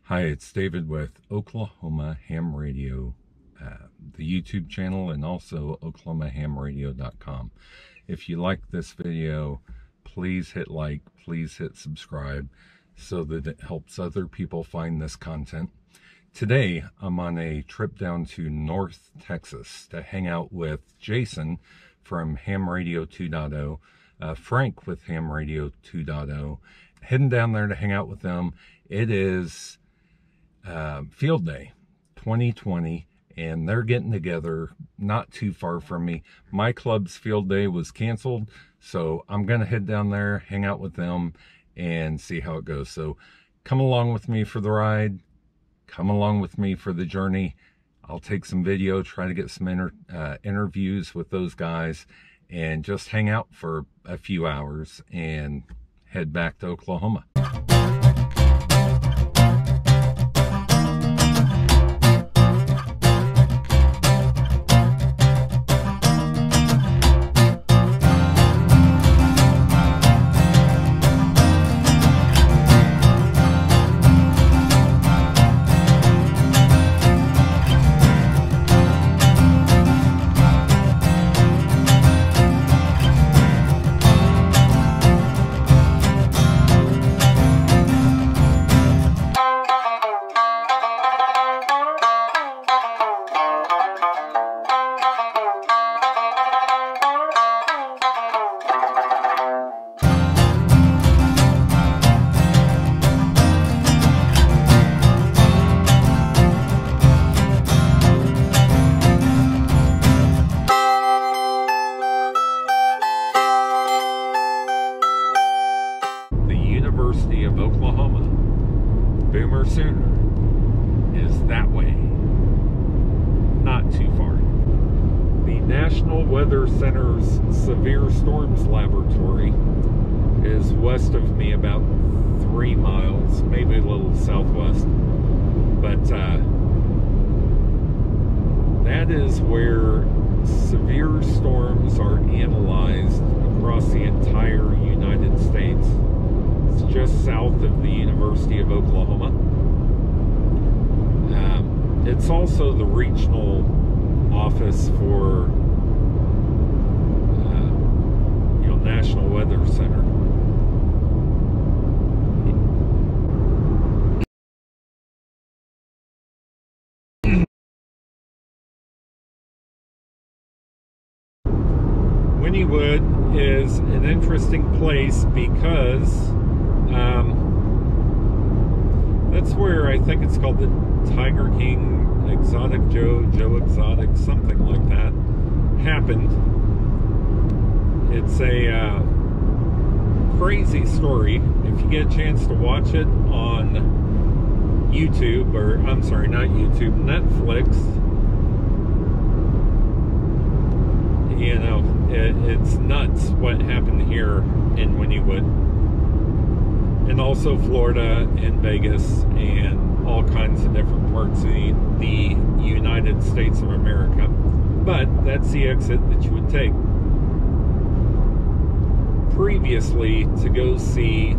Hi, it's David with Oklahoma Ham Radio, the YouTube channel, and also oklahomahamradio.com. If you like this video, please hit like, please hit subscribe so that it helps other people find this content. Today, I'm on a trip down to North Texas to hang out with Jason from Ham Radio 2.0, Frank with Ham Radio 2.0, heading down there to hang out with them. It is Field Day 2020, and they're getting together not too far from me. My club's field day was canceled, so I'm gonna head down there, hang out with them, and see how it goes. So come along with me for the ride, come along with me for the journey. I'll take some video, try to get some interviews with those guys, and just hang out for a few hours and head back to Oklahoma. University of Oklahoma, Boomer Sooner, is that way, not too far. The National Weather Center's Severe Storms Laboratory is west of me about 3 miles, maybe a little southwest, but that is where severe storms are analyzed across the entire United States. It's just south of the University of Oklahoma. It's also the regional office for National Weather Center. Wynnewood is an interesting place because that's where I think it's called the Tiger King Exotic Joe Exotic, something like that, happened. It's a crazy story. If you get a chance to watch it on YouTube, or I'm sorry, not YouTube, Netflix, you know, it's nuts what happened here in Wynnewood, and also Florida and Vegas and all kinds of different parts of the United States of America. But that's the exit that you would take. Previously, to go see, I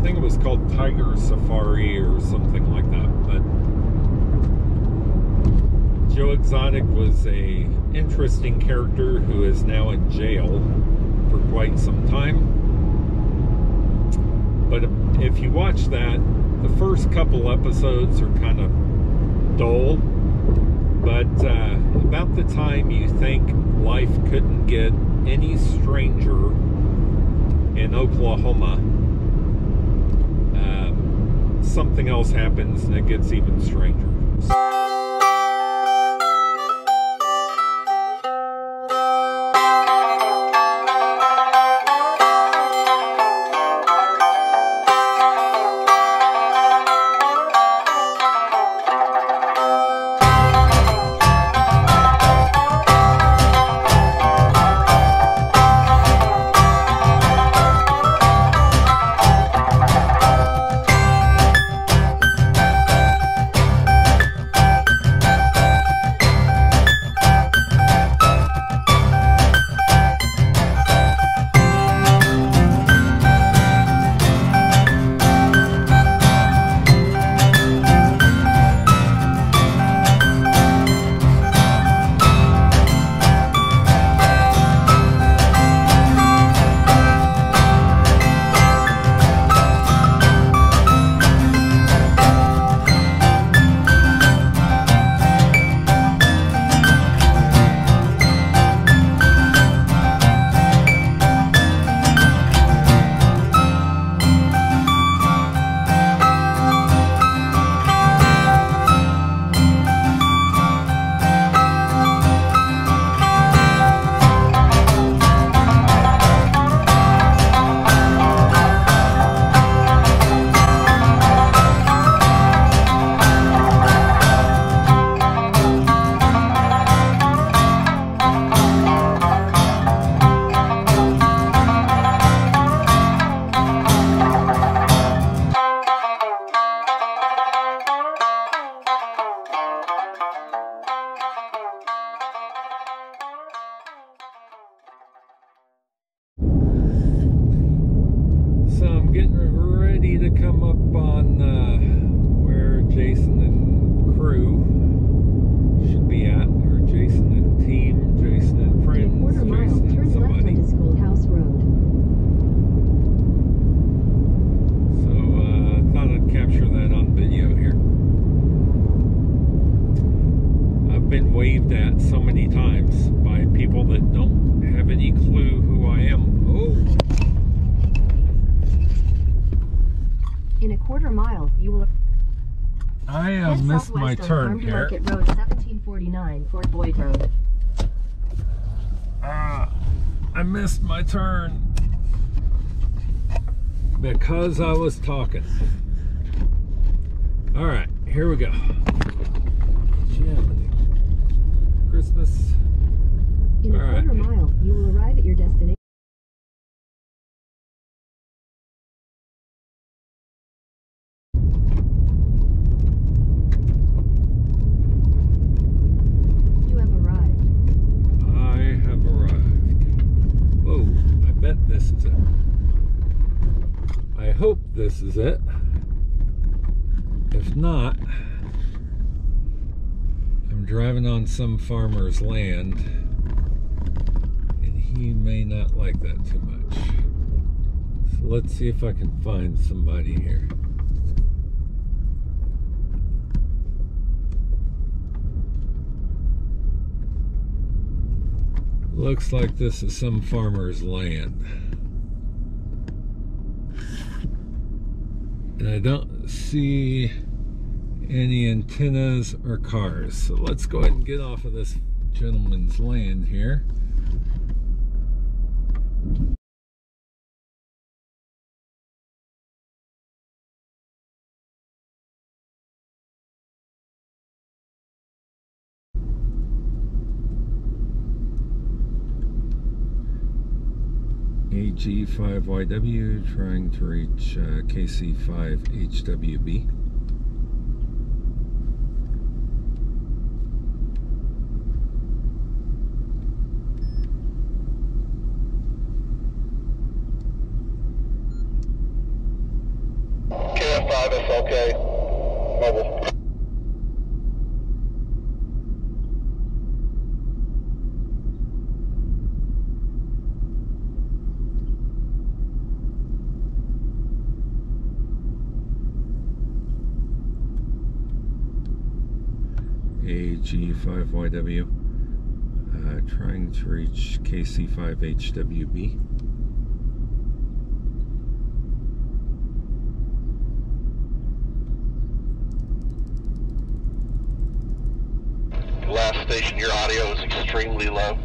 think it was called Tiger Safari or something like that, but Joe Exotic was a interesting character who is now in jail for quite some time. But if you watch that, the first couple episodes are kind of dull, but about the time you think life couldn't get any stranger in Oklahoma, something else happens and it gets even stranger. getting ready to come up on where Jason and crew should be at, or Jason and team, Jason and friends, Jason and somebody. Left onto Schoolhouse Road. So I thought I'd capture that on video here. I've been waved at so many times by people that don't have any clue who I am. Oh! In a quarter mile, you will... I missed my turn here. Market Road, 1749, Fort Boyd Road. I missed my turn because I was talking. All right, here we go. Christmas. In a quarter mile, you will arrive at your destination. You have arrived. I have arrived. Whoa, I bet this is it. I hope this is it. If not, I'm driving on some farmer's land, and he may not like that too much. So let's see if I can find somebody here. Looks like this is some farmer's land. And I don't see any antennas or cars. So let's go ahead and get off of this gentleman's land here. AG5YW trying to reach KC5HWB. KF5 SLK mobile. AG5YW trying to reach KC5HWB. Last station, your audio is extremely low.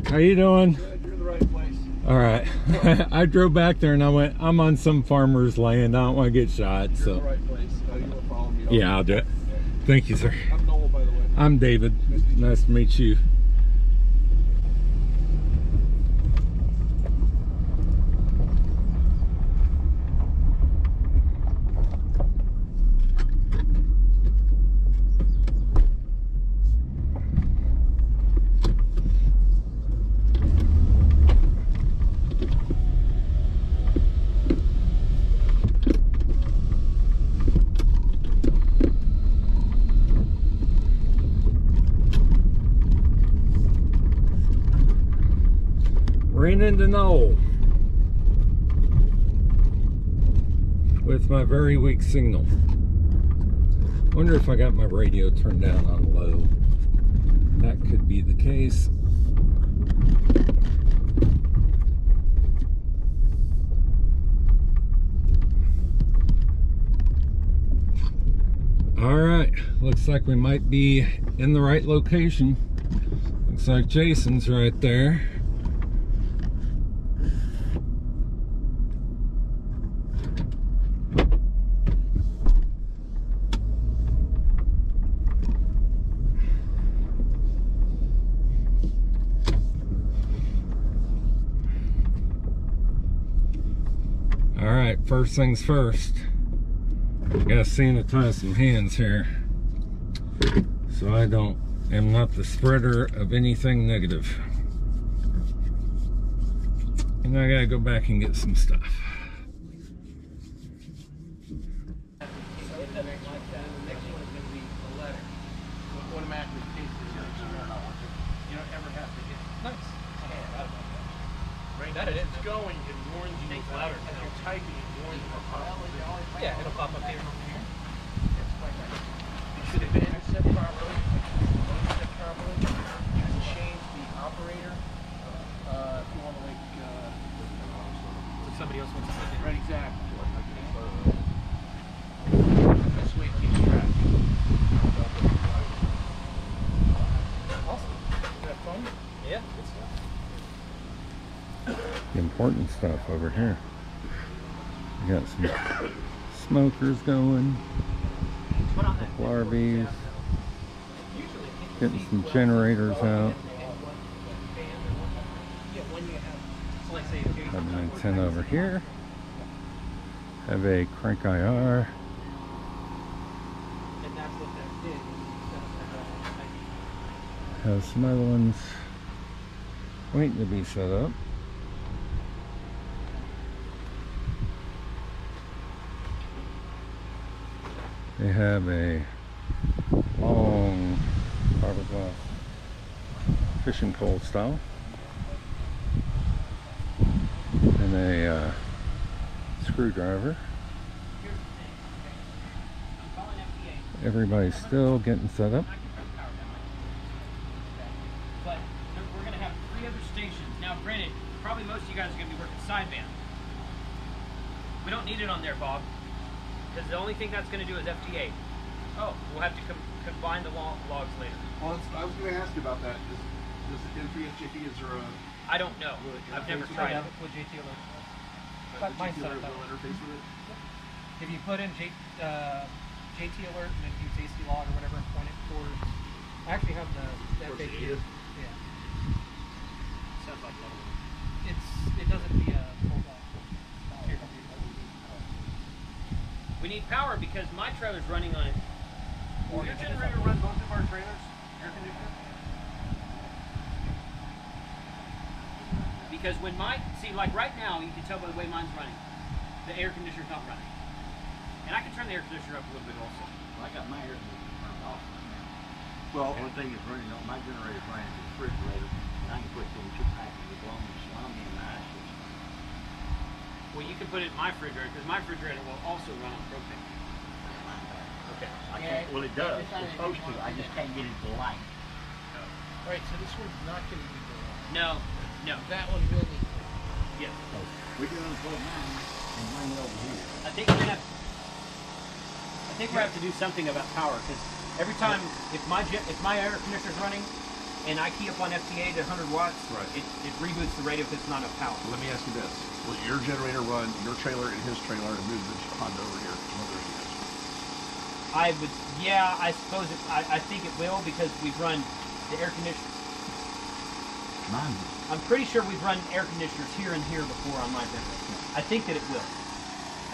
How you doing? Good, you're in the right place. All right. I drove back there and I went, I'm on some farmer's land. I don't want to get shot. You're So in the right place. You will follow me. yeah, I'll do it. Thank you, sir. I'm Noel, by the way. I'm David. Nice to meet you. Ran into Noel with my very weak signal. Wonder if I got my radio turned down on low. that could be the case. All right, looks like we might be in the right location. Looks like Jason's right there. All right, first things first. Gotta sanitize some hands here, so I am not the spreader of anything negative. And I gotta go back and get some stuff. It's going, it warns you louder. If you're typing, it warns you more powerful. Yeah, it'll pop up here. You should have been set properly. You can change the operator if you want to If somebody else wants to sit in. right, exactly. This way it keeps track. Awesome. You have fun? Yeah, good stuff. The important stuff over here. We got some smokers going, Put on that. Larbies, getting some generators out. So like say, Have 910 over here. Have a crank IR. and that's what that did. Have some other ones waiting to be set up. They have a long fiberglass fishing pole style and a screwdriver. Everybody's still getting set up. But we're going to have 3 other stations. Now, granted, probably most of you guys are going to be working sideband. We don't need it on there, Bob, because the only thing that's going to do is FTA. Oh, we'll have to combine the logs later. Well, I was going to ask you about that. Does the NPSJP, is there a I don't know. I've never tried it. With JT alert. particular Mine's set up that way. interface with it? If you put in JT alert and then use AC log or whatever and point it towards, I actually have the Towards the FAQ. EDIS? Yeah. Sounds like that. It doesn't be a full back. Here. We need power because my trailer's running on it. Will your generator run both of our trailers? Air conditioner? Because when like right now, you can tell by the way mine's running, the air conditioner's not running. And I can turn the air conditioner up a little bit also. I got my air conditioner turned off. Well, Only thing that's running on my generator's running is the refrigerator, and I can put them 2 packs as long as I'm in the ice. Well, you can put it in my refrigerator because my refrigerator will also run on propane. Okay. I can't, well, it does. It's supposed to. I just can't get it to light. Alright, so this one's not going to need the light. No, no. That one will need the Yes. So we can unplug mine and bring it over here. I think we're gonna have to do something about power because every time if my air conditioner's running and I key up on FTA to 100 watts, Right. it reboots the radio because it's not enough power. Let me ask you this. Will your generator run your trailer and his trailer and move the Honda over here? I would, yeah, I suppose I think it will because we've run the air conditioner. Mine. I'm pretty sure we've run air conditioners here and here before on my generator. I think that it will.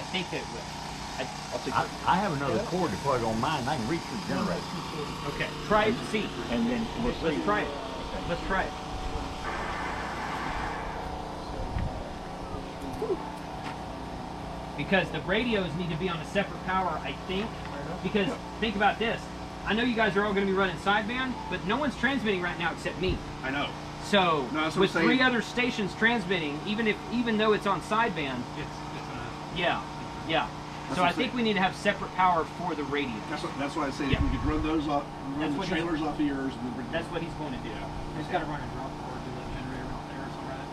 I think that it will. I have another cord to plug on mine. I can reach the generator. Okay, try it and see. And then we'll see. Let's try it. Let's try it. Because the radios need to be on a separate power, I think. Because think about this. I know you guys are all going to be running sideband, but no one's transmitting right now except me. I know. So No, that's what with I'm 3 saying. other stations transmitting, even though it's on sideband, It's yeah. So I think we need to have separate power for the radio. That's why I say Yeah. if we could run those off, run the trailers off of yours, and then bring That's what he's going to do. He's got to run a drop cord to the generator out there, so right?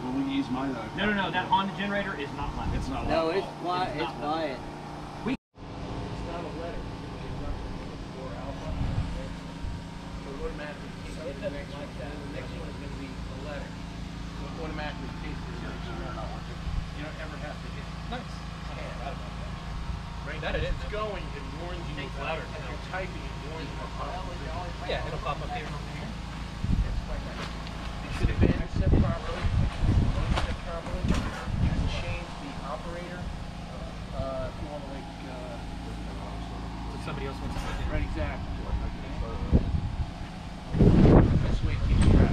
Well, we use mine. No. That Honda generator is not mine. It's not. No, loud. it's quiet. It's quiet. It's not a letter. Or alpha. So automatically takes it like that. The next one is going to be a letter. So it automatically takes it. You don't ever have to hit. Nice. I forgot about that. Right, that it's going, it warns you louder. As you're typing, it warns you. Yeah, it'll pop up here. It should have been set properly. Set properly. You can change the operator. If you want to Somebody else wants to sit in. right, exactly. This way it keeps track.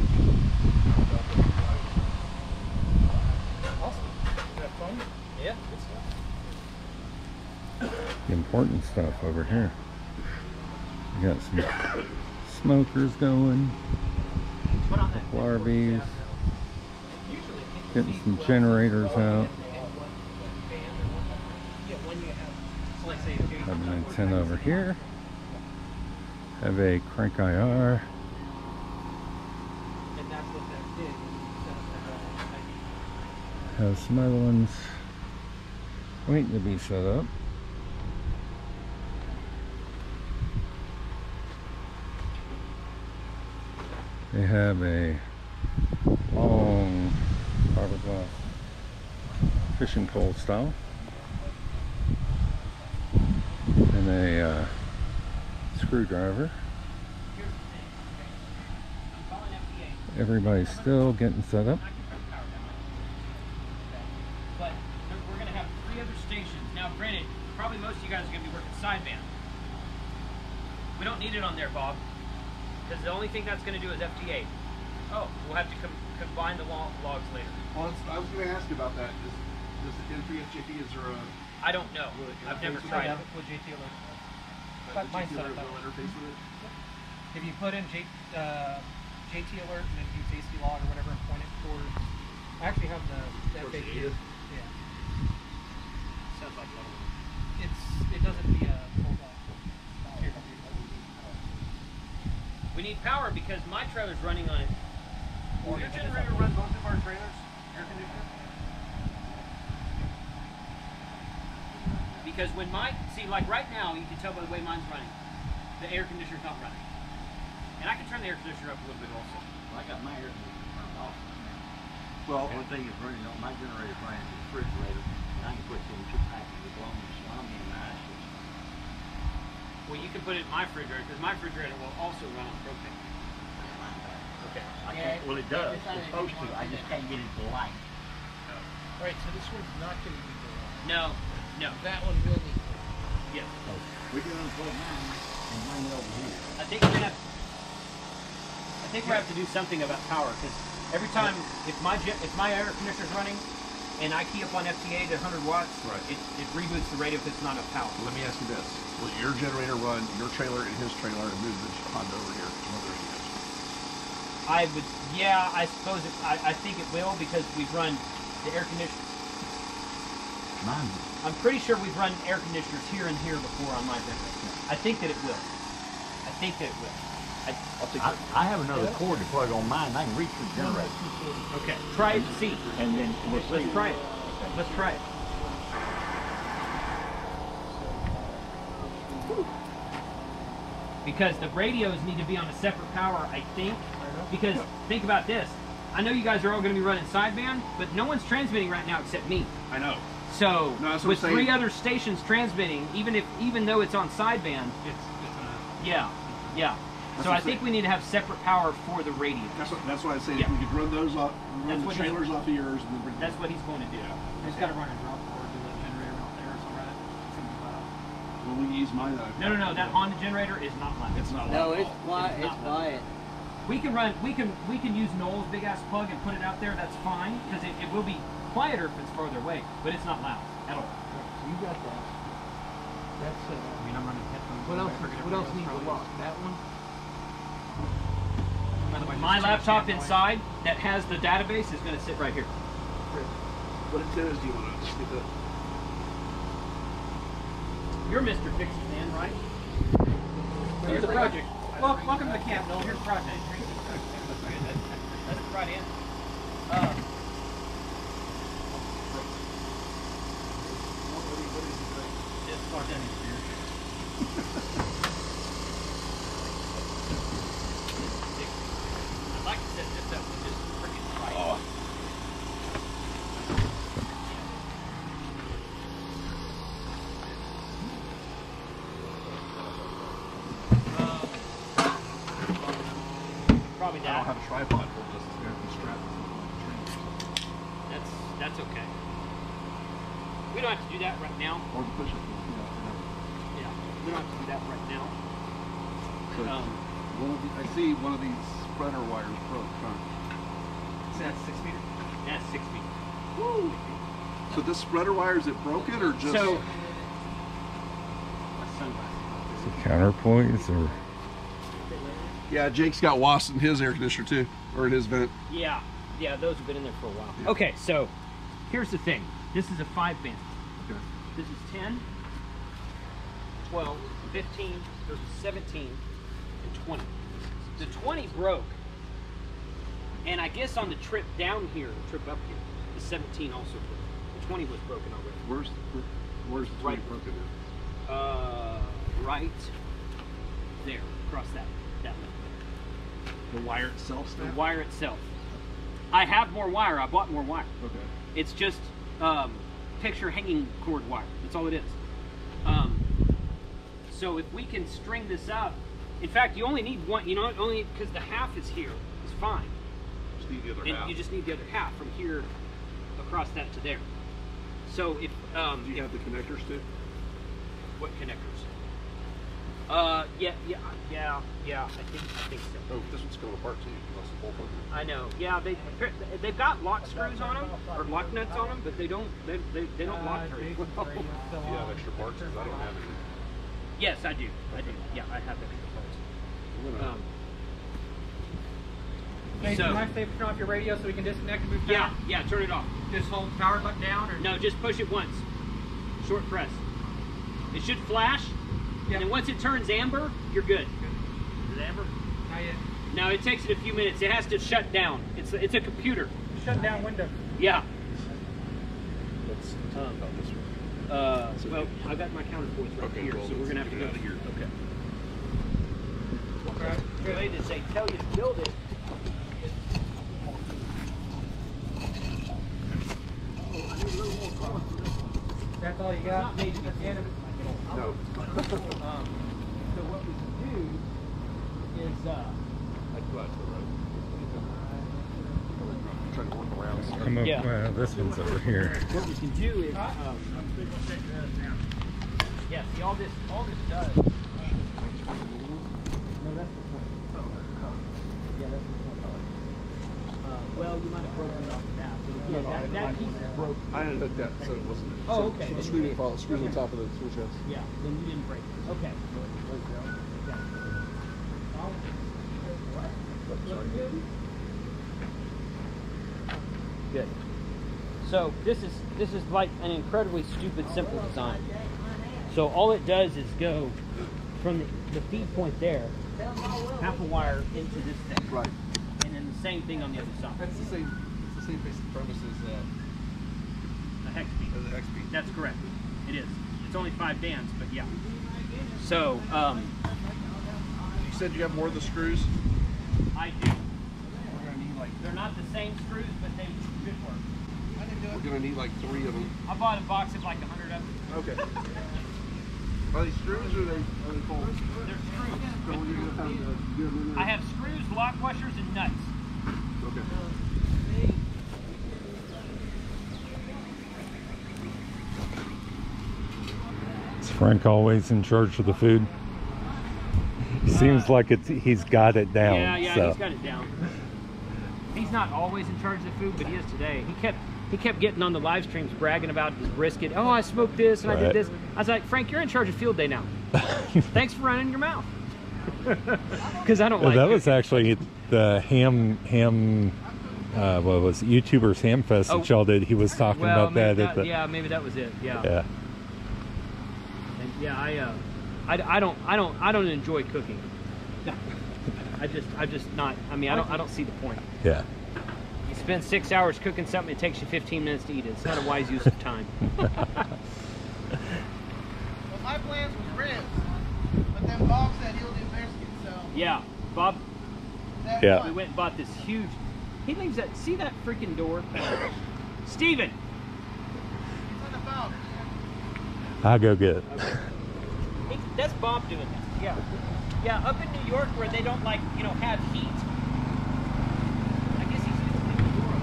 Awesome. You have fun? Yeah. Good stuff. The important stuff over here. We got some smokers going, Put on that. Larbies, getting some generators out. Have an antenna over here. Have a crank IR. And that's what that did. Have some other ones waiting to be set up. They have a long fiberglass fishing pole style and a screwdriver. Everybody's still getting set up. But we're going to have 3 other stations. Now, granted, probably most of you guys are going to be working sideband. We don't need it on there, Bob, because the only thing that's going to do is FT8. Oh, we'll have to combine the logs later. Well, I was going to ask you about that. Does the N3FJP, is there a I don't know. I've never tried it. With JT alert. JT Mine's set up that will way. interface with it? If you put in JT alert and then use AC log or whatever and point it towards, I actually have the Towards the FAQ. ear? Yeah. Sounds like that. It doesn't be a full here. We need power because my trailer's running on it. Will your generator run both of our trailers? Air conditioner? Because when like right now, you can tell by the way mine's running, the air conditioner's not running. And I can turn the air conditioner up a little bit also. Well, I got my air conditioner turned off now. Well, The only thing that's running on my generator running is the refrigerator, and I can put in 2 packages of long salami in my ice system. Well, you can put it in my refrigerator because my refrigerator will also run on propane. Okay. I can't, well, it does. It's supposed to. I just can't get it to light. Alright, so this one's not going to be the No. That one will need. Yes. So we can unplug mine and bring it over here. I think we're gonna have to do something about power because every time if my air conditioner's running and I key up on FTA to 100 watts, Right. it reboots the radio because it's not enough power. let me ask you this. Will your generator run your trailer and his trailer and move the Honda over here to where he is? I would, yeah, I suppose I think it will because we've run the air conditioners. Mine. I'm pretty sure we've run air conditioners here and here before on my generator. I think that it will. I think that it will. I have another cord to plug on mine. I can reach the generator. Okay. Try it and see. And then we'll see. Let's try it. Let's try it. Because the radios need to be on a separate power, I think. Because think about this. I know you guys are all going to be running sideband, but no one's transmitting right now except me. I know. So No, that's what with I'm 3 saying. other stations transmitting, even though it's on sideband, yeah. That's So what I I'm think saying. we need to have separate power for the radio. That's why I say Yeah. if we could run those off, run That's the what trailers off of yours, and then bring That's what he's going to do. He's got to run a drop cord to the generator out there, so right? It's gonna be loud. Well, we use mine. No. That Honda generator is not mine. It's not No, loud. it's quiet. It's It's not quiet. We can use Noel's big ass plug and put it out there. That's fine because it will be quieter if it's farther away, but it's not loud at all. You got that. That's I mean, I'm running headphones. what else needs a lock? That one? My laptop inside that has the database is going to sit right here. What antennas do you want to get the? You're Mr. Fixes Man, right? Here's the project. Well, welcome to the camp, Bill. Here's the project. That's right in. Just start down here. I'd like to set this up with just freaking right. Oh. Probably I that. don't have a tripod for this. It's going to be strapped to the train. That's okay. We don't have to do that right now. Or the push-up. Yeah, we don't have to do that right now. So I see one of these spreader wires broke. So that's 6 meter. That's 6 feet. Woo! So this spreader wire, is it broken or just? So, Is it counterpoise or? Yeah, Jake's got wasps in his air conditioner too, or in his vent. yeah, those have been in there for a while. Okay, so here's the thing. This is a 5-band. Okay. This is 10, 12, 15, there's a 17, and 20. The 20 broke. And I guess on the trip down here, the trip up here, the 17 also broke. The 20 was broken already. Where's the Right. 20 broken in? Right there, across that length. The wire itself The snapped? wire itself. I have more wire. I bought more wire. Okay. It's just picture hanging cord wire. That's all it is. So if we can string this up, in fact, you only need one. You know, only because the half is here is fine. Just need the other And half. you just need the other half from here across that to there. So if Do you have the connectors too? what connectors? Yeah. I think so. Oh, this one's going apart too. That's the whole thing. I know. Yeah, they've got lock screws on them or lock nuts on them, but they don't lock very well. Do you have extra parts? 'Cause I don't have any. Yes, I do. Yeah, I have extra parts. I'm gonna- Hey, So- can I say turn off your radio so we can disconnect and move Yeah, down? turn it off. Just hold power button down, or No, just push it once. Short press. It should flash, Yeah. and then once it turns amber, you're good. Is it amber? Not yet. No, it takes it a few minutes. It has to shut down. It's a computer. Shut down window. Yeah. Let's talk about this one. Well, I got my counterpoise right Okay, here, well, so we're gonna have to get go out of here. Okay. Right. The way that they tell you to build it. That's all you It's got? not made to be That's the end of it? No. So what we can do is, I'd go out to the road. I'm trying to work around. So. I'm Yeah. Well, this one's over here. what we can do is, yeah, see all this does. No, that's the point. Yeah, that's the point. Well, you might have broken it off the bat, but yeah, that piece is broken. I unhooked that, so it wasn't. Oh, okay. So the screw on top of the switch house. Yeah, then you didn't break it. Okay. Good. So this is like an incredibly stupid, simple design. So all it does is go from the feed point there, half a wire into this thing, Right. and then the same thing on the other side. That's the same. It's the same basic premise A hex beam. as an X beam. That's correct. It is. It's only 5 bands, but yeah. So You said you have more of the screws. I do. We're gonna need like They're not the same screws, but they should work. we're gonna need like 3 of them. I bought a box of like 100 of them. Okay. Are they screws or are they bolts? They're screws. So you're gonna have to get them in there. I have screws, lock washers, and nuts. Okay. Is Frank always in charge of the food? He seems like he's got it down. Yeah, so. he's got it down. He's not always in charge of the food, but he is today. He kept getting on the live streams bragging about his brisket. Oh, I smoked this and I did this. I was like, Frank, you're in charge of field day now. Thanks for running your mouth. Because I don't like that cooking. was actually the ham what was it, YouTubers Ham Fest that y'all did. He was talking about maybe that. yeah, maybe that was it. Yeah. Yeah. And Yeah, I don't enjoy cooking. I'm just not. I mean, I don't see the point. Yeah. You spend 6 hours cooking something, it takes you 15 minutes to eat it. It's not a wise use of time. Well, my plans was ribs, but then Bob said he'll do Mexican, so. Yeah, Bob. That Yeah. We went and bought this huge. He leaves that. See that freaking door? Steven! It's on the phone. I'll go get it. That's Bob doing that. Yeah. Yeah, up in New York where they don't like, have heat. I guess he's just leaving the door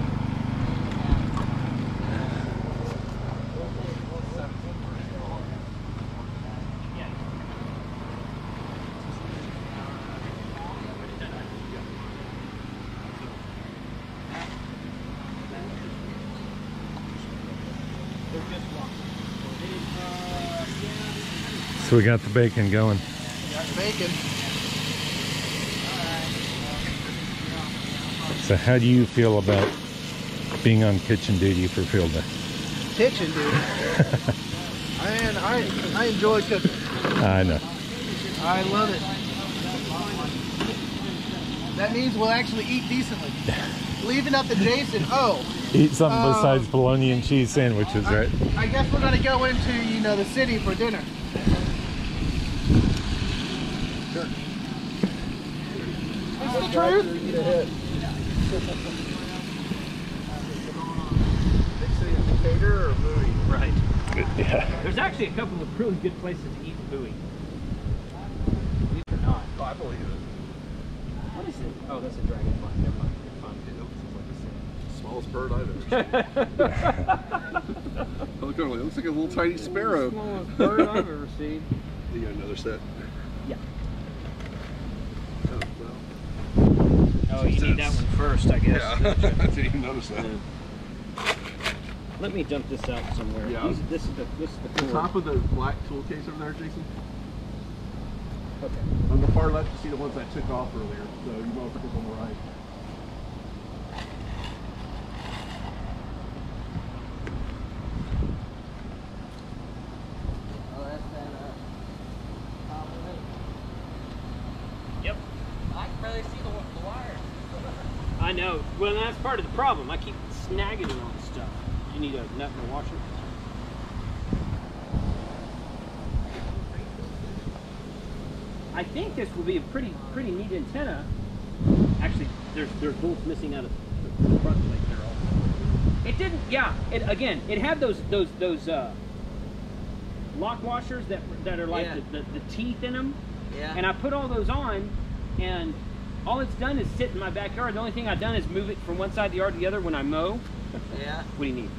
So we got the bacon going. Got bacon. So how do you feel about being on kitchen duty for field day? Kitchen, dude. Man, I enjoy cooking. I know. I love it. That means we'll actually eat decently. Leaving up to Jason. Oh. Eat something besides bologna and cheese sandwiches, right? I guess we're gonna go into the city for dinner. Sure. Is the truth? Big city of Decatur or Bowie? Right. Yeah. There's actually a couple of really good places to eat in Bowie. Believe it or not. Oh, I believe it. What is it? Oh, that's a dragonfly. Never mind. Smallest bird I've ever seen. Look over, it looks like a little tiny sparrow. Smallest bird I've ever seen. You got another set? Yeah. Oh, well. Oh, you need that one first, I guess. Yeah, I didn't even notice that. Let me dump this out somewhere. Yeah. This is the The cord. top of the black tool case over there, Jason. Okay. On the far left, you see the ones I took off earlier. So you motherfuckers on the right. Yep. I can barely see the wires. I know. Well, that's part of the problem. I keep snagging on stuff. You need a nut and a washer? I think this will be a pretty neat antenna. Actually, there's bolts missing out of the front plate there also. It didn't. Yeah. It had those lock washers that are like the teeth in them. Yeah. And I put all those on, and all it's done is sit in my backyard. The only thing I've done is move it from one side of the yard to the other when I mow. Yeah. What do you need?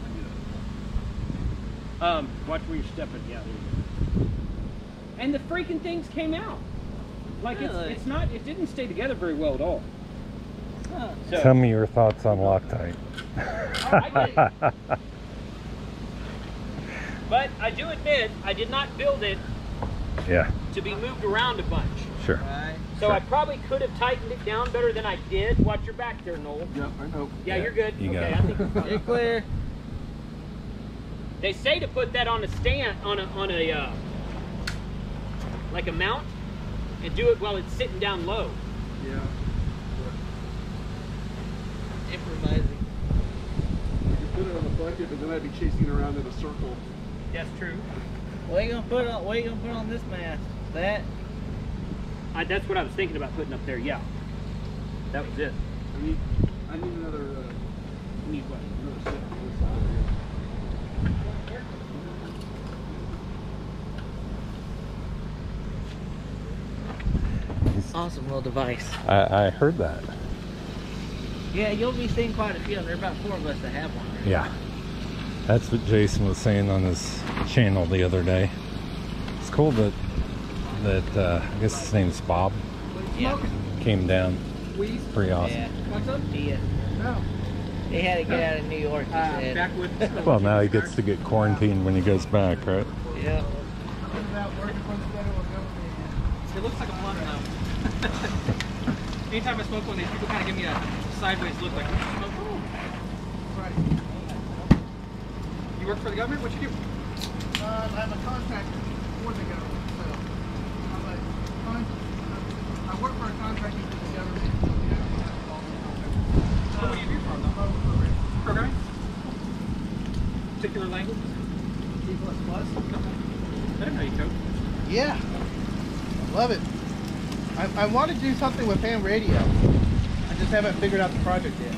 Watch where you're stepping. Yeah, there you go. And the freaking things came out. Like Really? it's not. It didn't stay together very well at all. Huh. So, Tell me your thoughts on Loctite. I get it. But I do admit I did not build it Yeah, to be moved around a bunch. sure. Right. So I probably could have tightened it down better than I did. Watch your back there, Noel. Yep, I know. Yeah, you're good. You got okay, it. I think we're fine. You're clear. They say to put that on a stand, on a like a mount, and do it while it's sitting down low. Yeah. Improvising. You put it on the bucket, but then I'd be chasing it around in a circle. That's true. What are you gonna put on? What are you gonna put on this mast? That? That's what I was thinking about putting up there. Yeah, that was it. I need another. You need what? Another set on this side here. Awesome little device. I heard that. Yeah, you'll be seeing quite a few. There are about 4 of us that have one. Yeah. That's what Jason was saying on his channel the other day. It's cool that I guess his name's Bob, Yeah. came down. Pretty awesome. Yeah. What's up? He had to get out of New York. He said. Backwoods. Well, now he gets to get quarantined when he goes back, right? Yeah. It looks like a blunt now. Anytime I smoke one of these, people kind of give me a sideways look like, smoke? Right. You work for the government? What you do? I'm a contractor for the government. languages? C++? I didn't know you could. Yeah. Love it. I want to do something with ham radio. I just haven't figured out the project yet.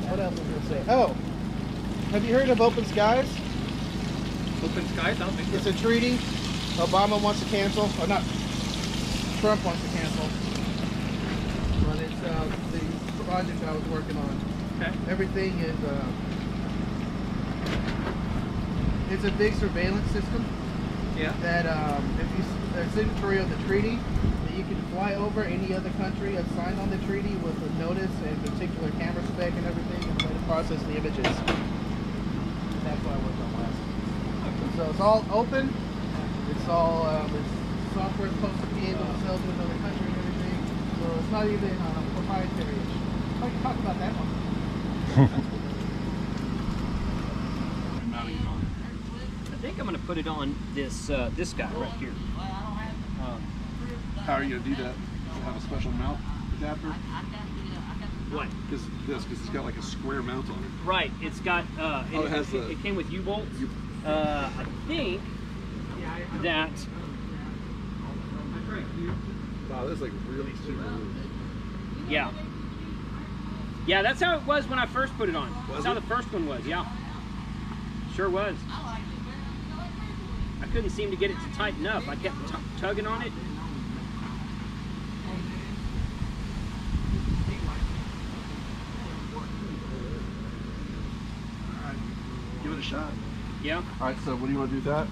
What else was I going to say? Oh, have you heard of Open Skies? Open skies? I don't think It's a treaty Obama wants to cancel, or not, Trump wants to cancel. But it's the project I was working on. Okay. Everything is, it's a big surveillance system. Yeah. That if you a signatory of the treaty, that you can fly over any other country that's signed on the treaty with a notice and particular camera spec and everything, and let it process the images. That's what I worked on last. So it's all open. It's all it's software supposed to be able to sell to another country and everything. So it's not even proprietary. I can talk about that one. I think I'm going to put it on this this guy right here. How are you gonna do that? You have a special mount adapter? What? Because it's got like a square mount on it. Right. It's got. it has the- it came with U-bolts. I think that. Wow, that's like really super loose. Yeah. Yeah, that's how it was when I first put it on. That's how it? the first one was. Yeah. Sure was. I couldn't seem to get it to tighten up. I kept tugging on it. Alright, give it a shot. Yeah. Alright, so what do you want to do with that?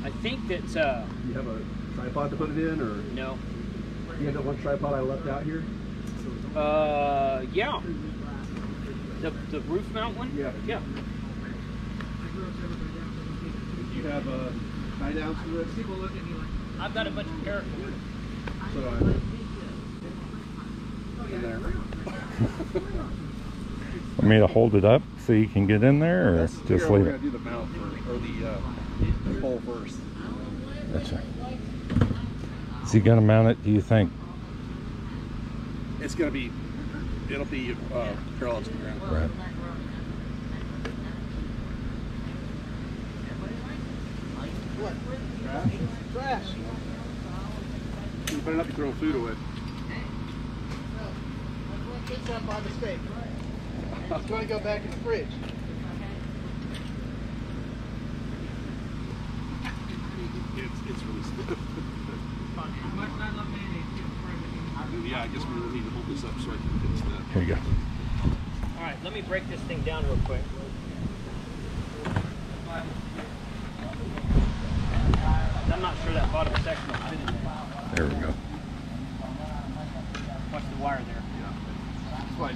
I think that. Do you have a tripod to put it in, or No. you have that one tripod I left out here? Yeah. The roof mount one? Yeah. Yeah. You have a tie down to it? I've got a bunch of paracord. So do I. In there. Want me to hold it up so you can get in there, or That's just here, leave we're it? gonna do the mount first, or the pole first. Gotcha. Is he gonna mount it, do you think? It's gonna be, it'll be parallel to the ground. Right. What? Trash. Trash. You better not be throwing food away. It's up by mistake. It's going to go back in the fridge. It's really stiff. Yeah, I guess we really need to hold this up so I can fix that. Here you go. All right, let me break this thing down real quick. I'm not sure that bottom section will fit in there. There we go. Watch the wire there. That's why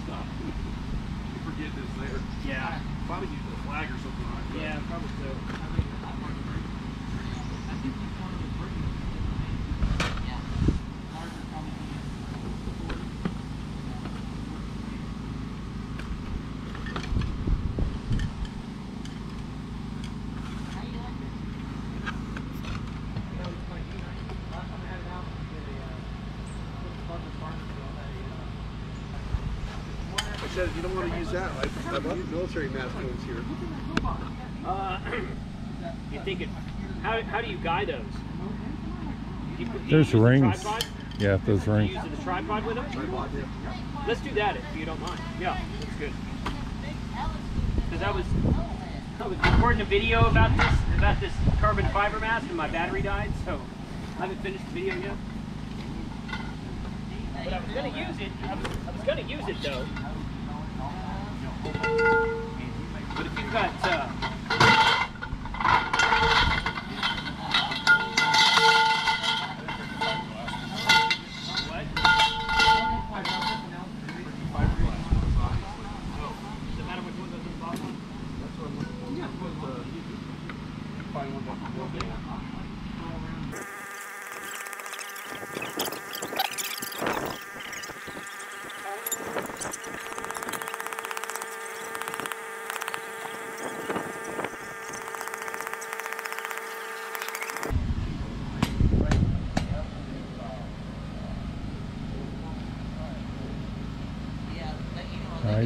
stop. You forget it's there. Yeah. Probably use a flag or something like that. Yeah, probably so. I said you don't want to use that. I've got military masculines here. You think it? How do you guide those? Do you There's use the rings. tripod? Yeah, those Do you rings. use the tripod with them? Tripod, yeah. Let's do that if you don't mind. Yeah, that's good. Because I was recording a video about this carbon fiber mask and my battery died, so I haven't finished the video yet. But I was gonna use it. I was gonna use it though. But if you've got what? Does it matter which one goes in the bottom one? That's what I'm looking for. Yeah. Find one that will be.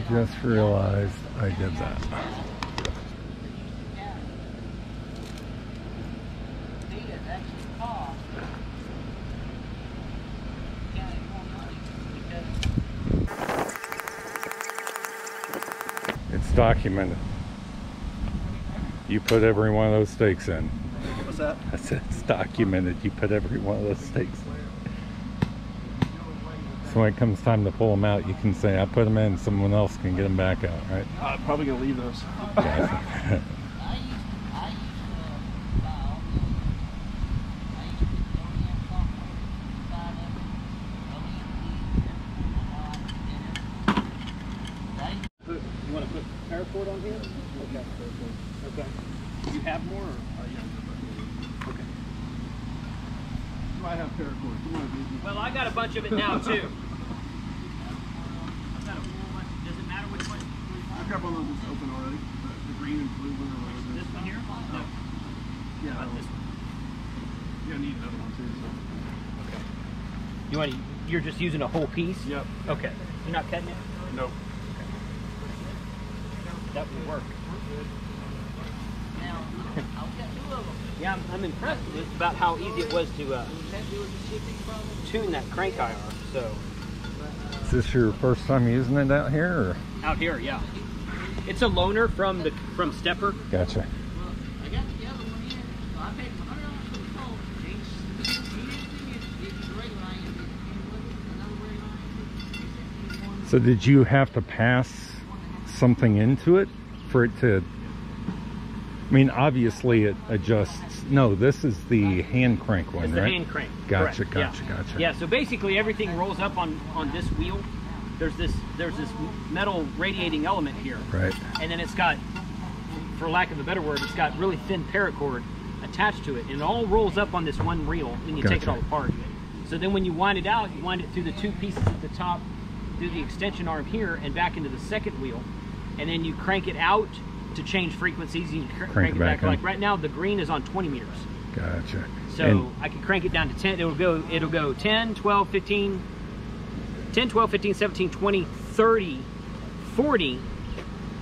just realized I did that. It's documented. You put every one of those stakes in. What's that? I said it's documented. You put every one of those stakes in. So when it comes time to pull them out, you can say, I put them in, someone else can get them back out, right? I'm probably going to leave those. Yeah. You want to put paracord on here? Okay. Okay. Do you have more? Or? Okay. I have paracord. Well, I got a bunch of it now too. I've got a whole bunch. Does it matter which one? I've got one of those that's open already. The green and blue one or whatever. This one here? No. Yeah. How about this one? Yeah, I need another one too. So. Okay. You want to? You're just using a whole piece? Yep. Okay. You're not cutting it? Nope. That would work. Yeah, I'm impressed with this, about how easy it was to tune that crank IR. So Is this your first time using it out here? Or? out here, yeah, it's a loaner from Stepper. Gotcha. So did you have to pass something into it for it to, I mean, obviously it adjusts. No, this is the hand crank one, It's right? the hand crank. Gotcha, Correct. gotcha. Yeah, so basically everything rolls up on this wheel. There's this metal radiating element here. Right. And then it's got, for lack of a better word, it's got really thin paracord attached to it. And it all rolls up on this one reel and you take it Gotcha. all apart. So then when you wind it out, you wind it through the two pieces at the top, through the extension arm here and back into the second wheel. And then you crank it out to change frequencies. You can crank it back. in. Like right now, the green is on 20 meters. Gotcha. So And I can crank it down to 10. It'll go 10, 12, 15, 10, 12, 15, 17, 20, 30, 40,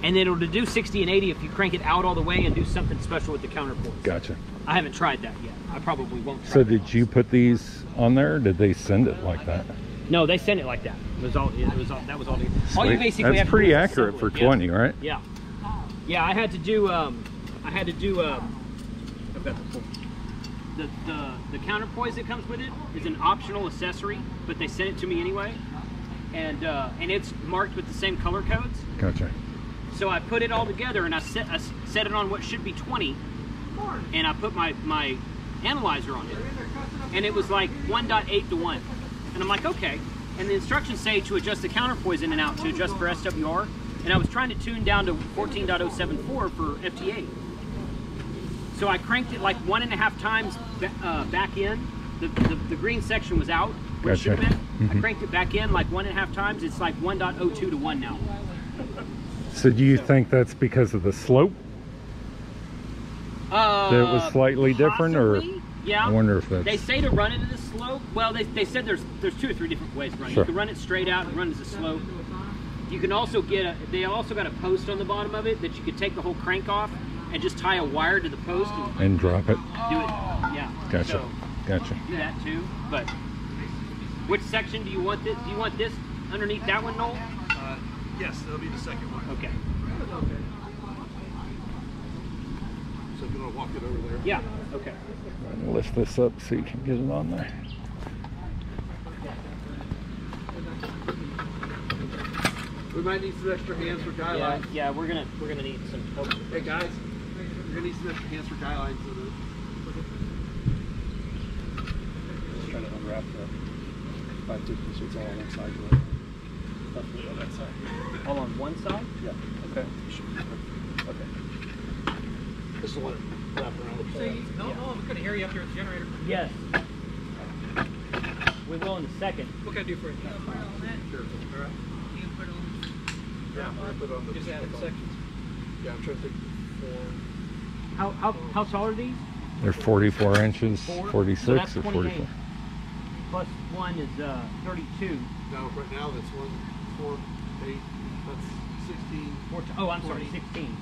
and then it'll do 60 and 80 if you crank it out all the way and do something special with the counterpoise. gotcha. I haven't tried that yet. I probably won't try So that. did you put these on there, or did they send it like that? No, they sent it like that. That was all. All you Sweet. basically That's have to pretty do is accurate assemble for it. Yeah. 20, right? Yeah. Yeah, I had to do I've got the counterpoise that comes with it is an optional accessory, but they sent it to me anyway. And it's marked with the same color codes. Gotcha. So I put it all together and I set it on what should be 20, and I put my analyzer on it, and it was like 1.8 to 1, and I'm like, okay. And the instructions say to adjust the counterpoise in and out to adjust for SWR, and I was trying to tune down to 14.074 for FT8. So I cranked it like 1.5 times back in. The green section was out where it should have been. I cranked it back in like 1.5 times. It's like 1.02 to 1 now. So do you think that's because of the slope? That it was slightly different, or possibly, yeah. I wonder if that's... They say to run it at a slope. Well, they said there's 2 or 3 different ways to run it. Sure. You can run it straight out and run it as a slope. You can also get they also got a post on the bottom of it that you could take the whole crank off and just tie a wire to the post And drop it. do it. Yeah. Gotcha. So Gotcha. do that too. But which section do you want this? Do you want this underneath that one, Noel? Yes, that'll be the second one. Okay. So if you want to walk it over there. Yeah. Okay. Lift this up so you can get it on there. We might need some extra hands for guy Yeah. lines. Yeah. We're gonna need some help. Hey guys, you're gonna need some extra hands for guy lines. Just trying to unwrap the 550 so it's all on one side. Hopefully on that side. All on one side? Yeah. Okay. Okay. This is the one wrapped around the pole. No, we couldn't hear you up here at the generator. Yes. We will in a second. What can I do for you? Sure. All right. Yeah, I put it on the Just add sections. Yeah, I'm trying to think How tall are these? They're 44 inches, 46 So that's or 28. 44. Plus 1 is 32. No, right now that's 1, 4, 8. That's 16, Oh, I'm sorry, 16.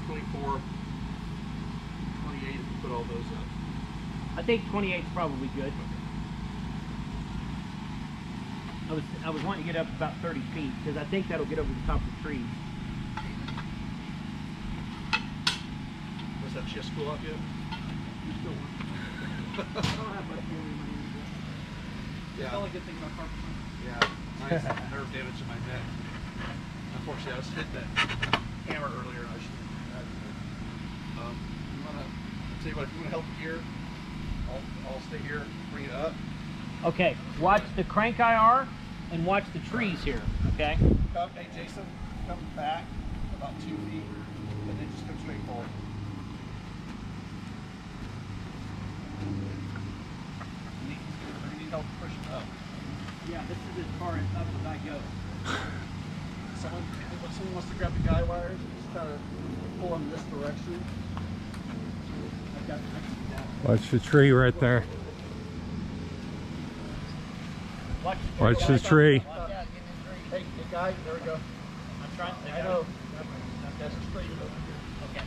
24, 28 if you put all those up. I think 28 is probably good. I was wanting to get up about 30 feet because I think that'll get over the top of the trees. Was that chest full up yet? You still want? I don't have much more in my hands yet. Yeah. That's the only good thing about carpet. Yeah, nice nerve damage in my neck. Unfortunately, I was hit that hammer earlier and I should have you wanna, I'll tell you what, if you wanna help here, I'll stay here, bring it up. Okay, watch the crank IR and watch the trees here, okay? Hey Jason, come back about 2 feet and then just come straight forward. You need help pushing up. Yeah, this is as far up as I go. Someone wants to grab the guy wires and just kind of pull in this direction. I can do that. Watch the tree right there. Watch the tree. Hey, guy, there we go. I'm trying to. I know. That's straight over here. Okay,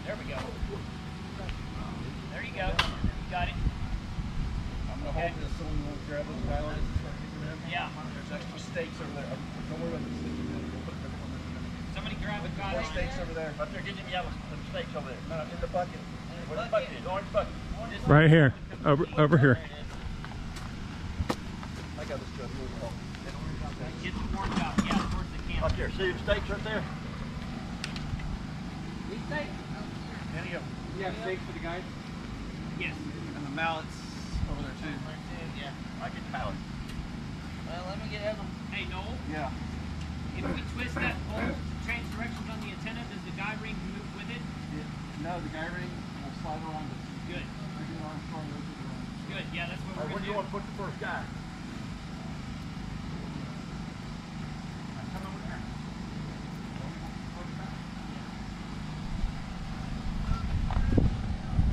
there we go. There you go. You got it. I'm going to hold this. Someone wants to grab those guy wires and start getting them in. Yeah. There's extra stakes over there. Don't worry about the stakes. We'll put them in. Somebody grab a guy. More stakes over there. Up there, get them yellow. Some stakes over there. No, in the bucket. Where the bucket is? Orange bucket. Right here. Over here. I got this good. Get the orange out. Yeah, towards the camp. Up there. See the stakes right there? These stakes? Any of them? You have stakes for the guys? Yes. And the mallets over there too. Yeah. I get mallet. Well, let me get them. Hey, Noel, Yeah. if we twist that pole to change directions on the antenna, does the guy ring move with it? No, the guy ring will slide around us. Good. Good. Yeah, that's what we're Where going do you want to put the first guy? Come over here.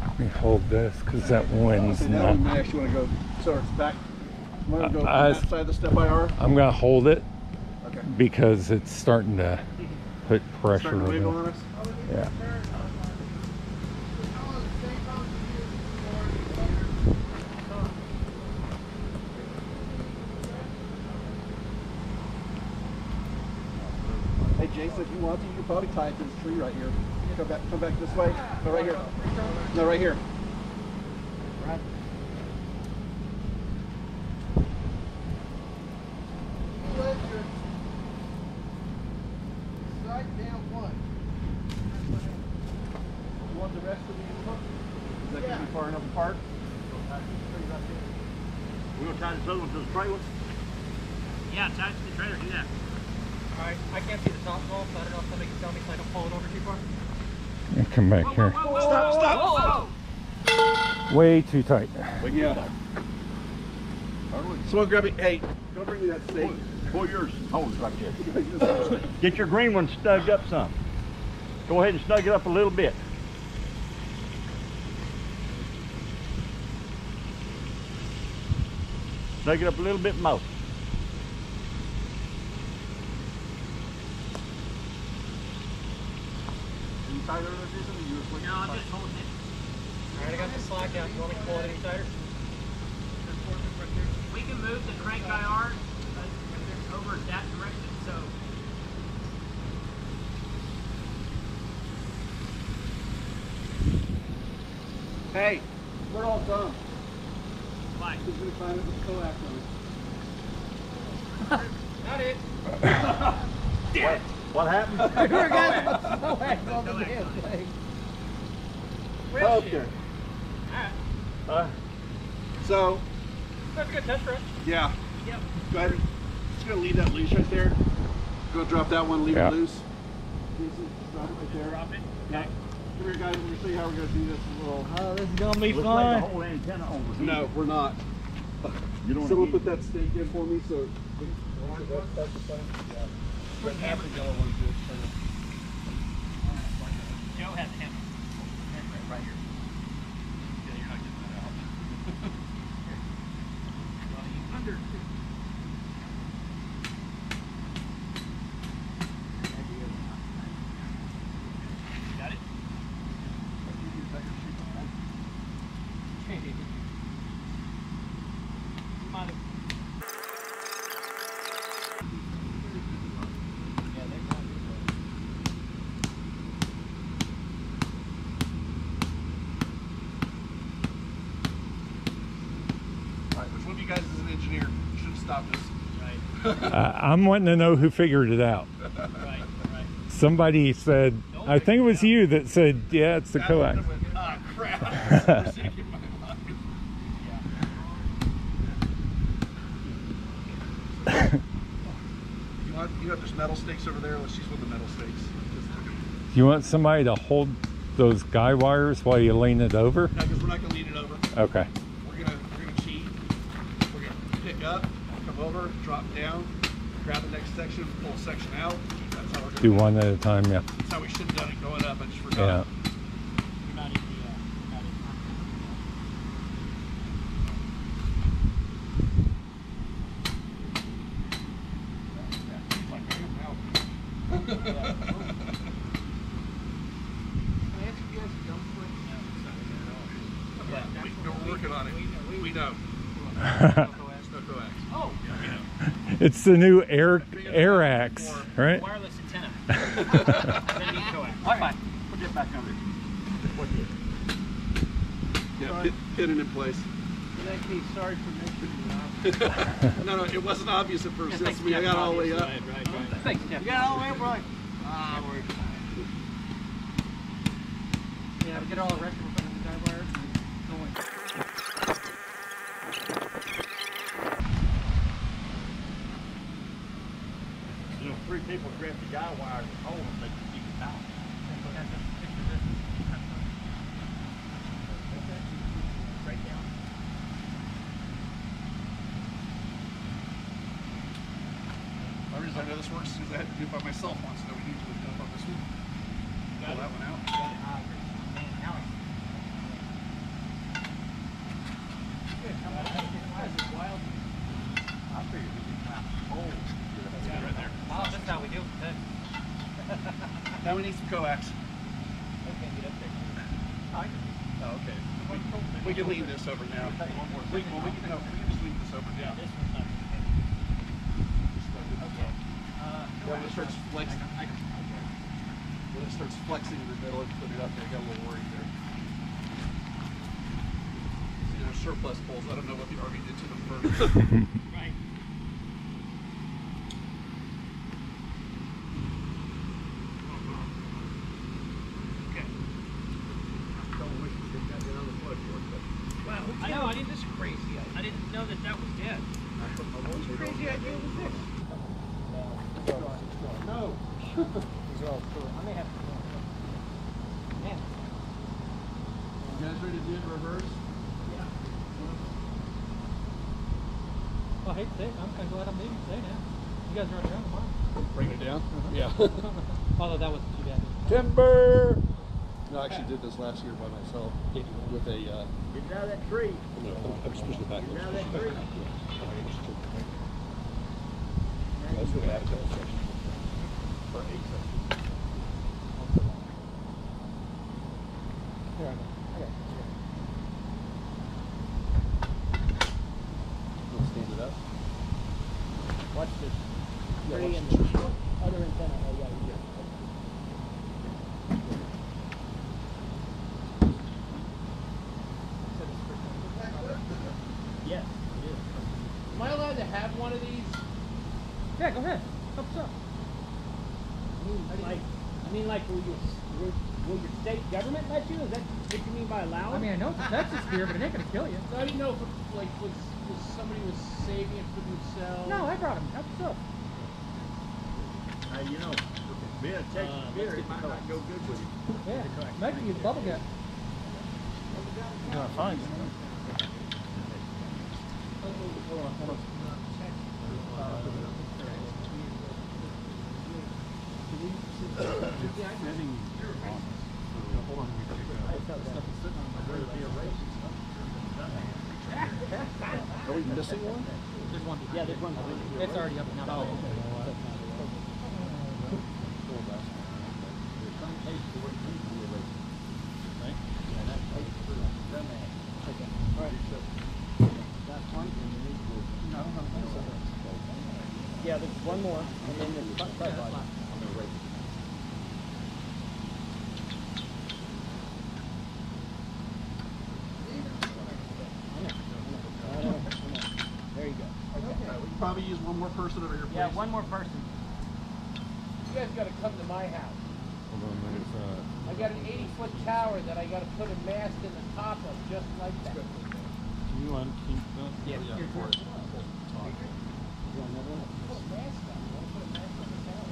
Let me hold this because that wind's not. Max, you want to go so it's back? You want to go I- on that side of the step IR? I'm gonna hold it Okay. because it's starting to put pressure Starting to wiggle on on it. us? Yeah. Hey Jason, if you want to, you can probably tie it to this tree right here. Come back this way. No, right here. No, right here. Right. Side down one. You want the rest of the input? Is that going to be far enough apart? We're going to tie this other one to the trailer? Yeah, attach to the trailer. Do that. Alright, I can't see the top wall, so I don't know if somebody can tell me so I don't fall it over too far. Come back here. Stop! Way too tight. Yeah. Someone grab it. Hey, go bring me that stake. Pull yours. Hold it right there. Get your green one snugged up some. Go ahead and snug it up a little bit. Snug it up a little bit more. No, I'm just holding it. Alright, I got the slack down. You want me to pull it any tighter? We can move the crank IR over that direction, so. Hey, we're all done. Why? Who's going to climb it with coax on it? Not it. What happened? Here, guys, put coax on the damn thing. Okay. So, That's a good test run. yeah. Yep. Go ahead. Just going to leave that loose right there. Go drop that one, leave Yeah. it loose. Jason, drop it right there. Drop it. Yeah. Come here, guys. Let me show you how we're going to do this a little. Oh, this is gonna be Let's lay the whole antenna over here. No, we're not. You don't Someone want put that stake in for me, so. Put hammer. Joe has a hammer. Right here. Yeah, you're not getting that out. Well, you under. engineer. You should have stopped us. I'm wanting to know who figured it out. Right. Somebody said, I think it was you that said, yeah, it's the coax. Ah, crap. You have there's metal stakes over there. Let's use one of the metal stakes. You want somebody to hold those guy wires while you lean it over? No, because we're not going to lean it over. Okay. We're gonna cheat. We're gonna pick up, come over, drop down, grab the next section, pull a section out. That's how we're gonna Do one at a time, yeah. That's how we should have done it going up. I just forgot. Yeah. You're not in the, We're working on it. We know. Oh, It's the new air axe, right? wireless antenna. Then need coax. Fine. Put that back under. Yeah, hit it in place. In that case, sorry for mentioning No, it wasn't obvious at first. That's me. I got all the way up. Right. Thanks, Jeff. You got all the way up, we're like, we're yeah, we get all the rest of it from the guy wires and going. You know, 3 people grab the guy wires and hold them, they can keep it out. The reason I know this works is I had to do it by myself once. No, we need to look up on this one. Pull that one out. I figured we could climb the pole. That's good right there. Oh, that's how we do. Good. Now we need some coax. Okay, get up there. Oh, okay. We can lean this over now. We can just lean this over now. This one's not. When it starts flexing, in the middle, and put it up there, I got a little worried there. See, there's surplus poles. I don't know what the Army did to them first. Right. I know, I didn't. This crazy. I didn't know that was dead. Whose crazy idea was this? No. These are all cool. I may have to. Man. You guys ready to do it in reverse? I hate to say it, I'm kind of glad I'm leaving today now. You guys are running around tomorrow. Bring it down? Yeah. Although that wasn't too bad. Timber! No, I actually did this last year by myself with a. Get out of that tree. No, I'm just pushing it back. Get out of that tree. Let's do that section. For 8 sections. Here, I got it. We'll stand it up. Watch this. Yeah, Tree watch and the the tree. other antenna. Oh, yeah. Yes, it is. Am I allowed to have one of these? Yeah, go ahead. What's up? I mean, like, will your state government let you? Is that what you mean by allowed? I mean, I know it's a Texas beer, but it ain't gonna kill you. So I didn't know if was somebody was saving it for themselves. No, I brought them. That's what's up. Hey, you know, being a Texas beer, it might not go good with you. Yeah, maybe use bubble gum. You're gonna find it. Are we missing one? There's one. Yeah, there's one. It's already up and out. Yeah, there's one more, and then there's the front body. There you go. probably use one more person over your place. Yeah, one more person. You guys got to come to my house. Hold on, there's I got an 80-foot tower that I got to put a mast in the top of, just like that. Can you unkeep that? Yeah, for it. Put a mast on. You want to put a mast on the tower?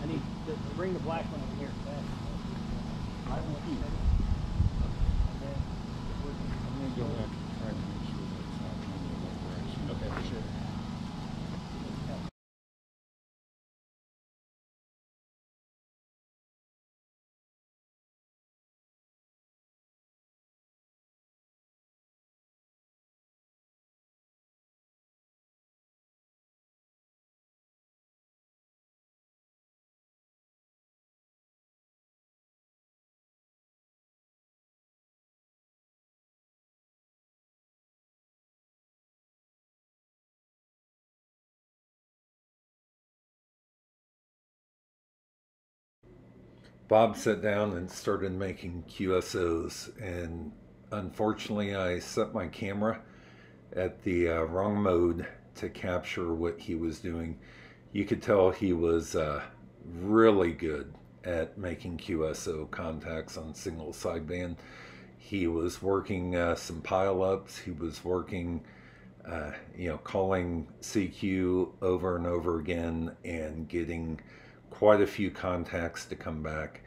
I need to bring the black one over here. I'm gonna go back and try to make sure that it's not coming in that direction. Okay, for sure. Bob sat down and started making QSOs, and unfortunately I set my camera at the wrong mode to capture what he was doing. You could tell he was really good at making QSO contacts on single sideband. He was working some pile-ups. He was working, calling CQ over and over again and getting quite a few contacts to come back.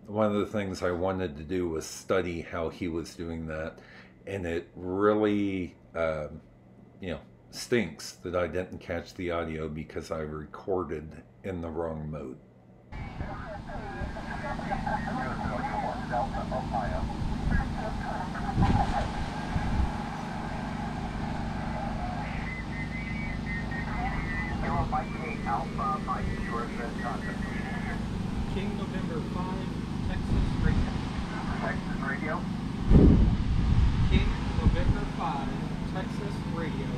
One of the things I wanted to do was study how he was doing that, and it really, stinks that I didn't catch the audio because I recorded in the wrong mode. King November 5, Texas Radio. Texas Radio? King November 5, Texas Radio.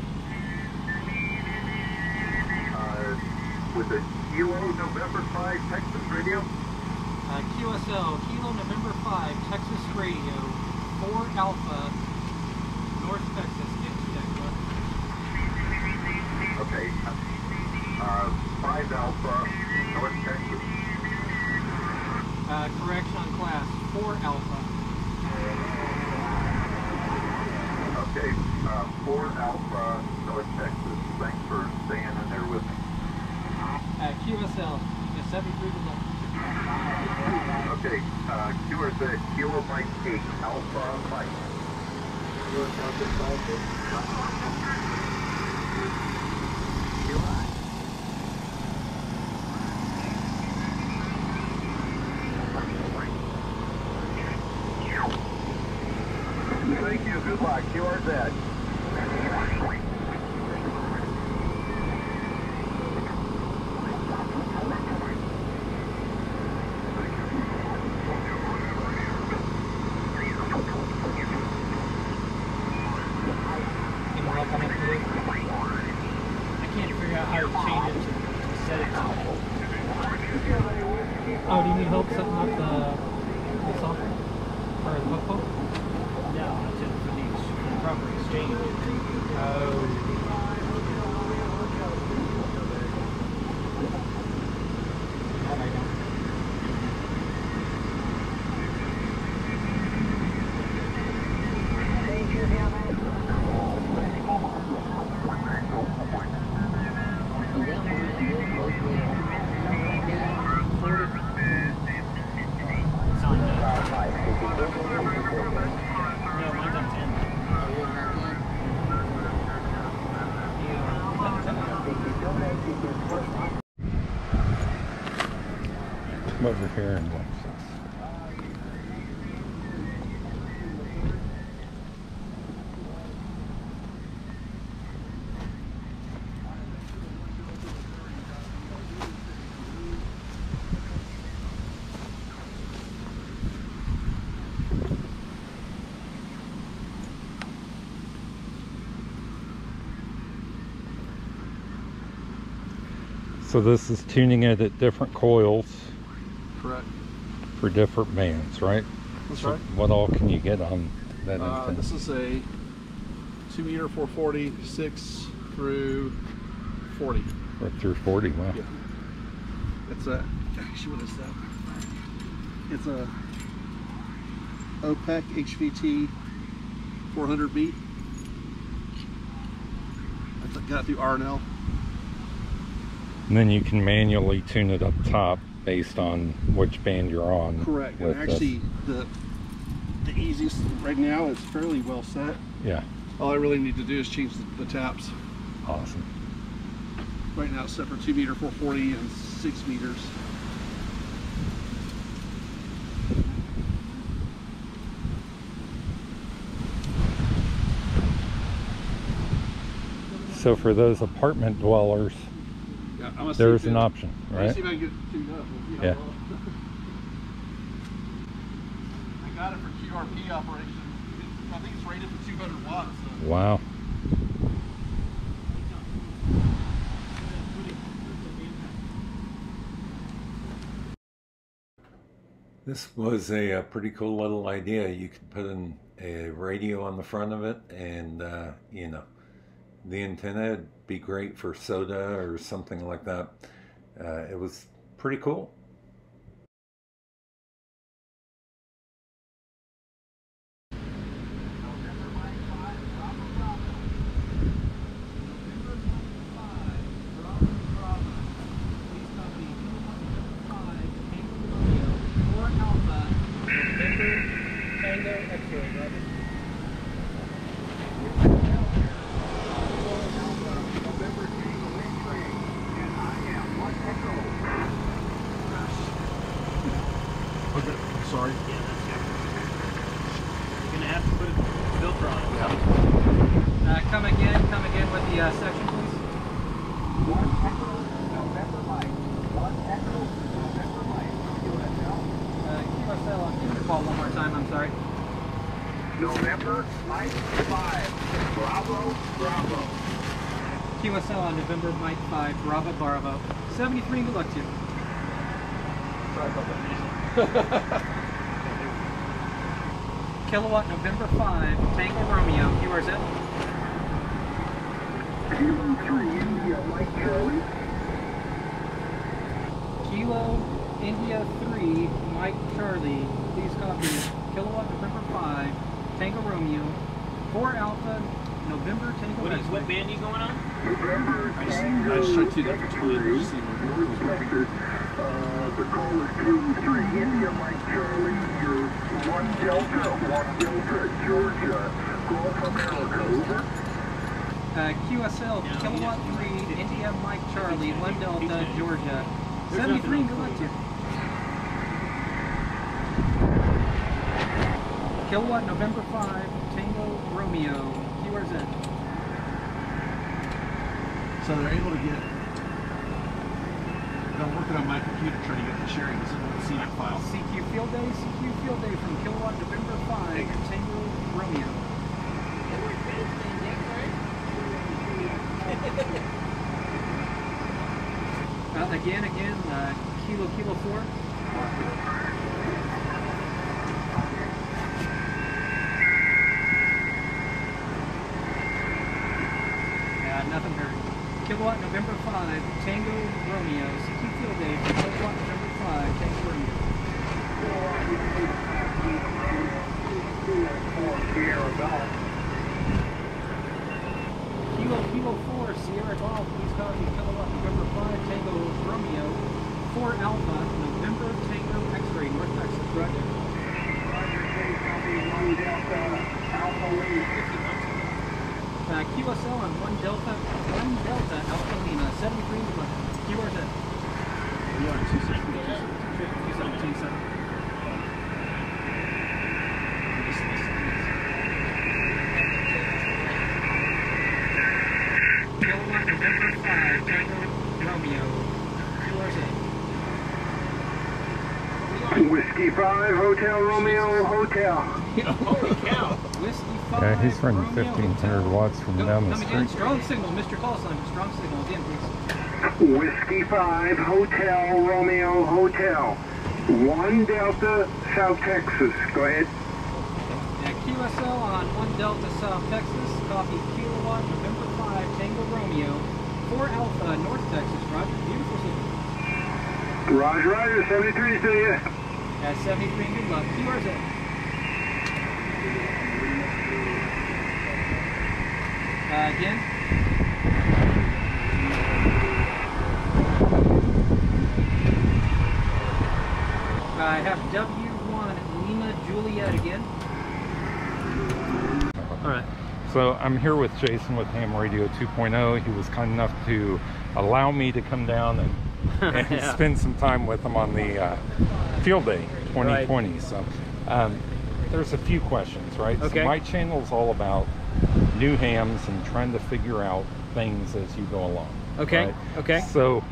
With the Kilo November 5 Texas Radio? QSL, Kilo November 5, Texas Radio, 4 Alpha, North Texas. Give me that one. Okay. 5 Alpha, North Texas. Correction on class, 4 Alpha. Okay. 4 Alpha, North Texas. Thanks for staying in there with me. QSL, 73 to 1. Okay. QRZ, Kilo Mike 8, Alpha Mike. Thank you. Good luck. QRZ. I can't figure out how to change it to set it to. Oh, do you need help setting up the software? Or the hook phone? No, it's for the proper exchange. Oh. Come over here and watch this. So this is tuning it at different coils Correct. for different bands, right? That's So right. what all can you get on that antenna? This is a 2 meter 440, 6 through 40. Or through 40, wow. Yeah. It's a, actually what is that? It's a OPEC HVT 400B. I got it through RNL. And then you can manually tune it up top based on which band you're on. Correct. And actually, the easiest right now, it's fairly well set. Yeah. All I really need to do is change the taps. Awesome. Right now it's set for 2 meter 440 and 6 meters. So for those apartment dwellers, Yeah, I'm gonna there's see an if it- option, I'm gonna right? see if I can get it tuned up. We'll see how Yeah. well. I got it for QRP operation. I think it's rated for 200 watts. So. Wow. This was a pretty cool little idea. You could put in a radio on the front of it, and you know, the antenna would be great for soda or something like that. It was pretty cool. Okay, sorry. Yeah, that's good. You're gonna have to put a filter on it. Yeah. Come again with the section, please. QSL, I'll give you a call one more time, I'm sorry. November Mike 5, Bravo, Bravo. QSL on November Mike 5, Bravo Bravo. 73 good luck to you. Sorry about that. Kilowatt November 5, Tango Romeo, QRZ. Kilo 3, India, Mike Charlie. Kilo India 3, Mike Charlie. Please copy. Kilowatt November 5, Tango Romeo. 4 Alpha, November Tango X. What band are you going on? November I just tried to do that for 20 years. The call is 2-3, India, Mike Charlie. You're 1 Delta, Georgia. Gulf America, over. QSL, Kilowatt 3, India Mike Charlie, 1 Delta, Georgia. 73, good luck to you. Kilowatt November 5, Tango Romeo, QRZ. So they're able to get. I'm working on my computer trying to get the sharing this CNET file. CQ Field Day from Kilowatt November 5, Tango Romeo. Again, Kilo 4. Nothing heard. Kilowatt November 5, Tango Romeo. CQ Field Day from Kilowatt November 5, Tango Romeo. Kilo 4, Sierra Golf. Please copy Kilowatt November 5, Tango Romeo. 4 Alpha, November Tango X-Ray, North Texas, Roger. QSL on 1 Delta, Alpha Lima, 73 QRZ. We are 217. Kilowatt November 5, Tango Romeo, QRZ. Whiskey 5, Hotel Romeo, Hotel. Holy cow! Whiskey 5. Yeah, he's running Romeo 1500 Hotel. watts from down the Come again, street. strong signal, Mr. Call Sign, strong signal again, please. Whiskey 5, Hotel, Romeo, Hotel. 1 Delta, South Texas. Go ahead. Yeah, QSL on 1 Delta, South Texas. Copy Kilowatt, November 5, Tango Romeo. 4 Alpha, North Texas. Roger. Beautiful signal. Roger, Roger. 73 to you. Yeah, 73. Good luck. QRZ. Again. I have W1 Lima Juliet again. All right. So I'm here with Jason with Ham Radio 2.0. He was kind enough to allow me to come down and Yeah. spend some time with him on the field day 2020. Right. So there's a few questions, right? Okay. So my channel is all about new hams and trying to figure out things as you go along. Okay. Right? Okay. So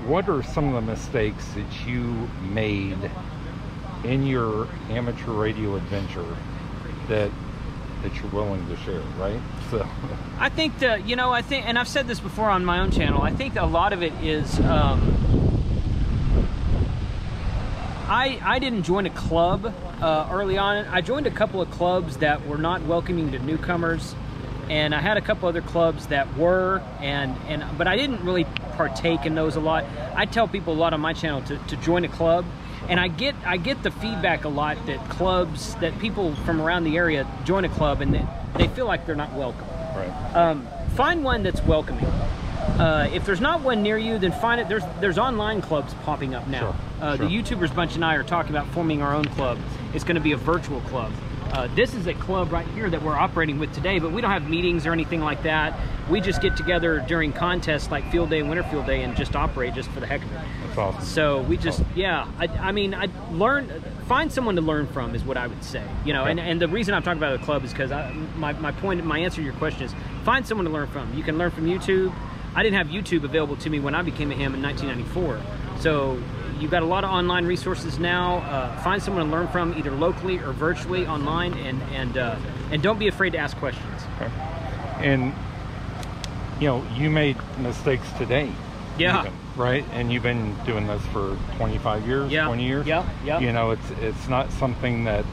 what are some of the mistakes that you made in your amateur radio adventure that you're willing to share, right? So I think that, you know, I think, and I've said this before on my own channel, I think a lot of it is, I didn't join a club early on. I joined a couple of clubs that were not welcoming to newcomers, and I had a couple other clubs that were, but I didn't really partake in those a lot. I tell people a lot on my channel to join a club, and I get the feedback a lot that people from around the area join a club and they feel like they're not welcome. right. Find one that's welcoming. If there's not one near you, then find it. There's online clubs popping up now. Sure, The YouTubers bunch and I are talking about forming our own club. It's going to be a virtual club. This is a club right here that we're operating with today, but we don't have meetings or anything like that. We just get together during contests like Field Day and Winter Field Day and just operate just for the heck of it. That's awesome. So we just, yeah, I mean, find someone to learn from is what I would say. You know, Okay. and the reason I'm talking about a club is because my answer to your question is find someone to learn from. You can learn from YouTube. I didn't have YouTube available to me when I became a ham in 1994. So you've got a lot of online resources now. Find someone to learn from, either locally or virtually online, and don't be afraid to ask questions. Okay. And you know, you made mistakes today. Yeah. Even, right? And you've been doing this for 25 years, Yeah. 20 years. Yeah. Yeah. You know, it's not something that,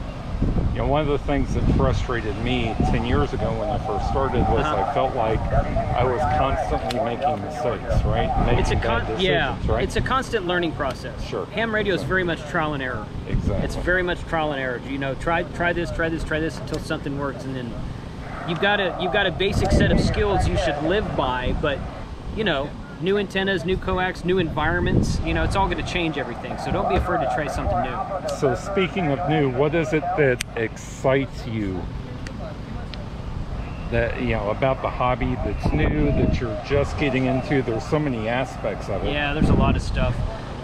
you know, one of the things that frustrated me 10 years ago when I first started was I felt like I was constantly making mistakes, right? Making bad decisions, right? It's a constant learning process. Sure. Ham radio is very much trial and error. Exactly. It's very much trial and error. You know, try this until something works, and then you've got a basic set of skills you should live by. But you know, new antennas, new coax, new environments. You know, it's all going to change everything. So don't be afraid to try something new. So speaking of new, what is it that excites you that, you know, about the hobby that's new, that you're just getting into? There's so many aspects of it. Yeah, there's a lot of stuff.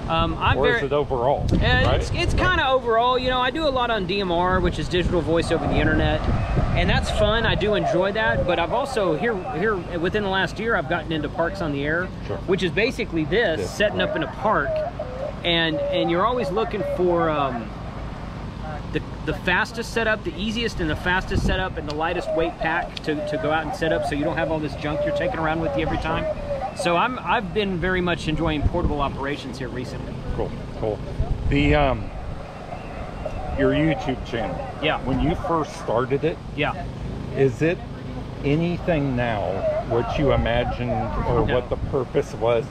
Is it overall? Right? It's kind of overall. You know, I do a lot on DMR, which is digital voice over the internet, and that's fun. I do enjoy that. But I've also here within the last year, I've gotten into parks on the air, Sure. which is basically this setting up in a park, and you're always looking for the fastest setup, the easiest and the fastest setup, and the lightest weight pack to go out and set up, so you don't have all this junk you're taking around with you every time. So I've been very much enjoying portable operations here recently. Cool. The your YouTube channel. Yeah. When you first started it, Yeah. is it anything now what you imagined or No. what the purpose was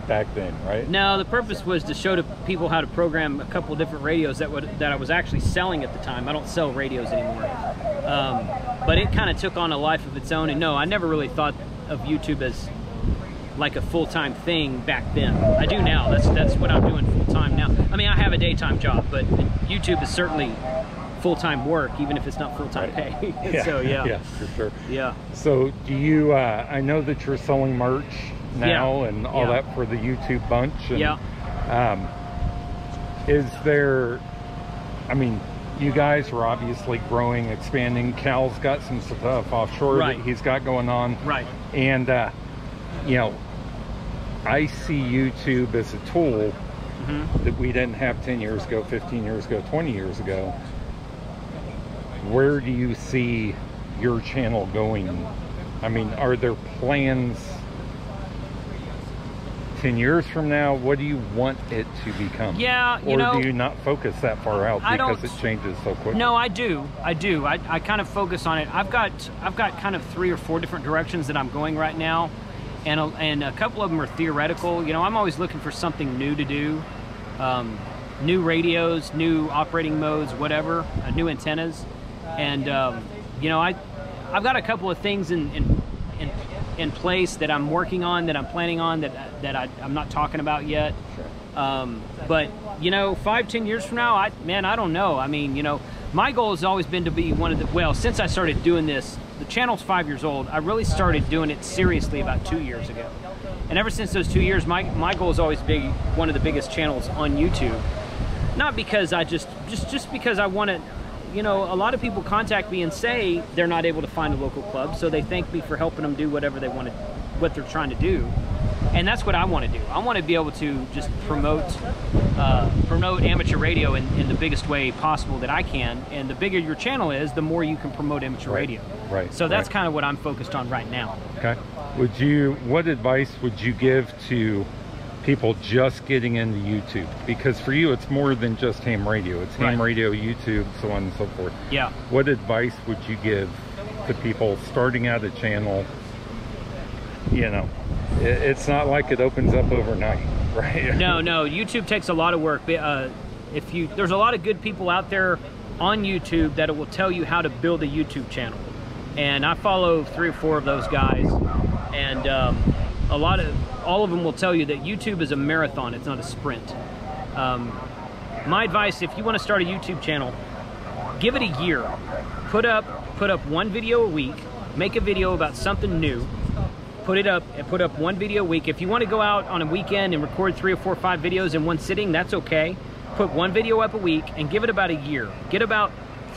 back then, right? No, the purpose was to show to people how to program a couple of different radios that I was actually selling at the time. I don't sell radios anymore. But it kind of took on a life of its own. And no, I never really thought of YouTube as like a full-time thing back then. I do now. That's what I'm doing full-time now. I mean, I have a daytime job, but YouTube is certainly full-time work, even if it's not full-time pay. So Yeah, for sure. Yeah. So do you, I know that you're selling merch now and all that for the YouTube bunch. And, is there, I mean, you guys are obviously growing, expanding. Cal's got some stuff offshore that he's got going on. Right. And, you know, I see YouTube as a tool that we didn't have 10 years ago, 15 years ago, 20 years ago. Where do you see your channel going? I mean, are there plans 10 years from now, what do you want it to become? Yeah, you or know, do you not focus that far out because it changes so quickly? No, I do. I kind of focus on it. I've got kind of 3 or 4 different directions that I'm going right now, and a couple of them are theoretical. You know, I'm always looking for something new to do, new radios, new operating modes, whatever, new antennas, and you know, I've got a couple of things in place that I'm working on, that I'm planning on, that I'm not talking about yet. Sure. But you know, 5-10 years from now, I don't know. I mean, you know, my goal has always been to be one of the, well, since I started doing this, the channel's 5 years old. I really started doing it seriously about 2 years ago. And ever since those 2 years, my goal has always been one of the biggest channels on YouTube. Not because I just because I want to, you know, a lot of people contact me and say they're not able to find a local club, so they thank me for helping them do whatever they want to, what they're trying to do. And that's what I want to do. I want to be able to just promote amateur radio in the biggest way possible that I can. And the bigger your channel is, the more you can promote amateur radio. Right. So that's kind of what I'm focused on right now. Okay. What advice would you give to people just getting into YouTube? Because for you, it's more than just ham radio. It's ham radio, YouTube, so on and so forth. Yeah. What advice would you give to people starting out a channel? You know, it's not like it opens up overnight, right? No, YouTube takes a lot of work. There's a lot of good people out there on YouTube that will tell you how to build a YouTube channel, and I follow 3 or 4 of those guys, and all of them will tell you that YouTube is a marathon, it's not a sprint. My advice, if you want to start a YouTube channel, give it a year. Put up 1 video a week, make a video about something new, put up 1 video a week. If you want to go out on a weekend and record 3 or 4 or 5 videos in one sitting, that's okay. Put 1 video up a week and give it about a year. Get about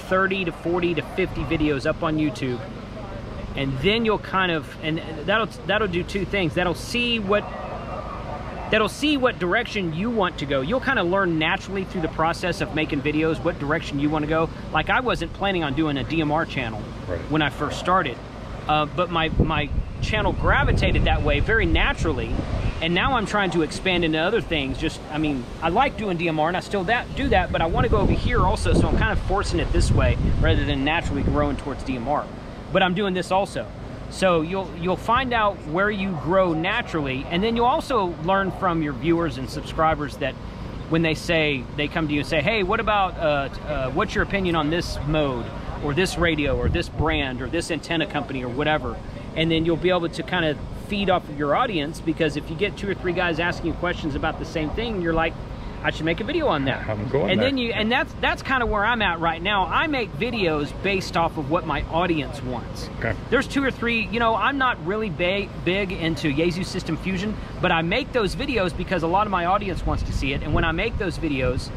30 to 40 to 50 videos up on YouTube, and then you'll kind of, and that'll do 2 things. That'll see what direction you want to go. You'll kind of learn naturally through the process of making videos what direction you want to go. Like, I wasn't planning on doing a DMR channel when I first started, but my channel gravitated that way very naturally, and now I'm trying to expand into other things. I mean, I like doing DMR and I still do that, but I want to go over here also, so I'm kind of forcing it this way rather than naturally growing towards DMR. But I'm doing this also. So you'll find out where you grow naturally, and then you'll also learn from your viewers and subscribers that when they come to you and say, hey, what about what's your opinion on this mode, or this radio, or this brand, or this antenna company, or whatever. And then you'll be able to kind of feed off of your audience, because if you get 2 or 3 guys asking you questions about the same thing, you're like, I should make a video on that. I'm going there. And that's kind of where I'm at right now. I make videos based off of what my audience wants. Okay. There's 2 or 3, you know, I'm not really big into Yaesu System Fusion, but I make those videos because a lot of my audience wants to see it. And when I make those videos,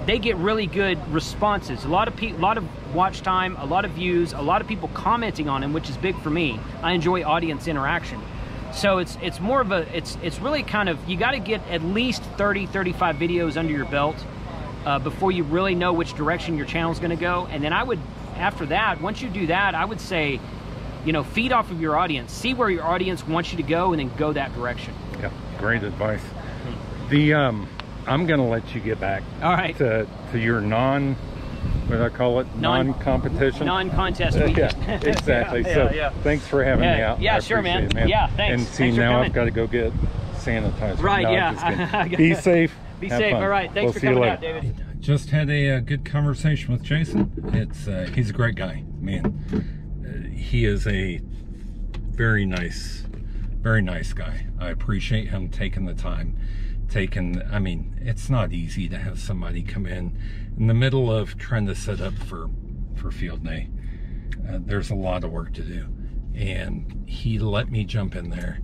they get really good responses. A lot of watch time, a lot of views, a lot of people commenting on them, which is big for me. I enjoy audience interaction. So it's more of a, it's really kind of, you got to get at least 30-35 videos under your belt before you really know which direction your channel is going to go. And then after that, once you do that, I would say, you know, feed off of your audience, see where your audience wants you to go, and then go that direction. Yeah, great advice. I'm going to let you get back to your what do I call it? Non-competition? Non-contest week. Yeah, exactly. Thanks for having me out. Yeah, sure, man. Yeah, thanks. And see, now I've got to go get sanitizer. Right, no, be safe. Be safe. All right, thanks for coming out, David. Just had a good conversation with Jason. He's a great guy, man. He is a very nice guy. I appreciate him taking the time. I mean, it's not easy to have somebody come in the middle of trying to set up for field day. There's a lot of work to do, and he let me jump in there,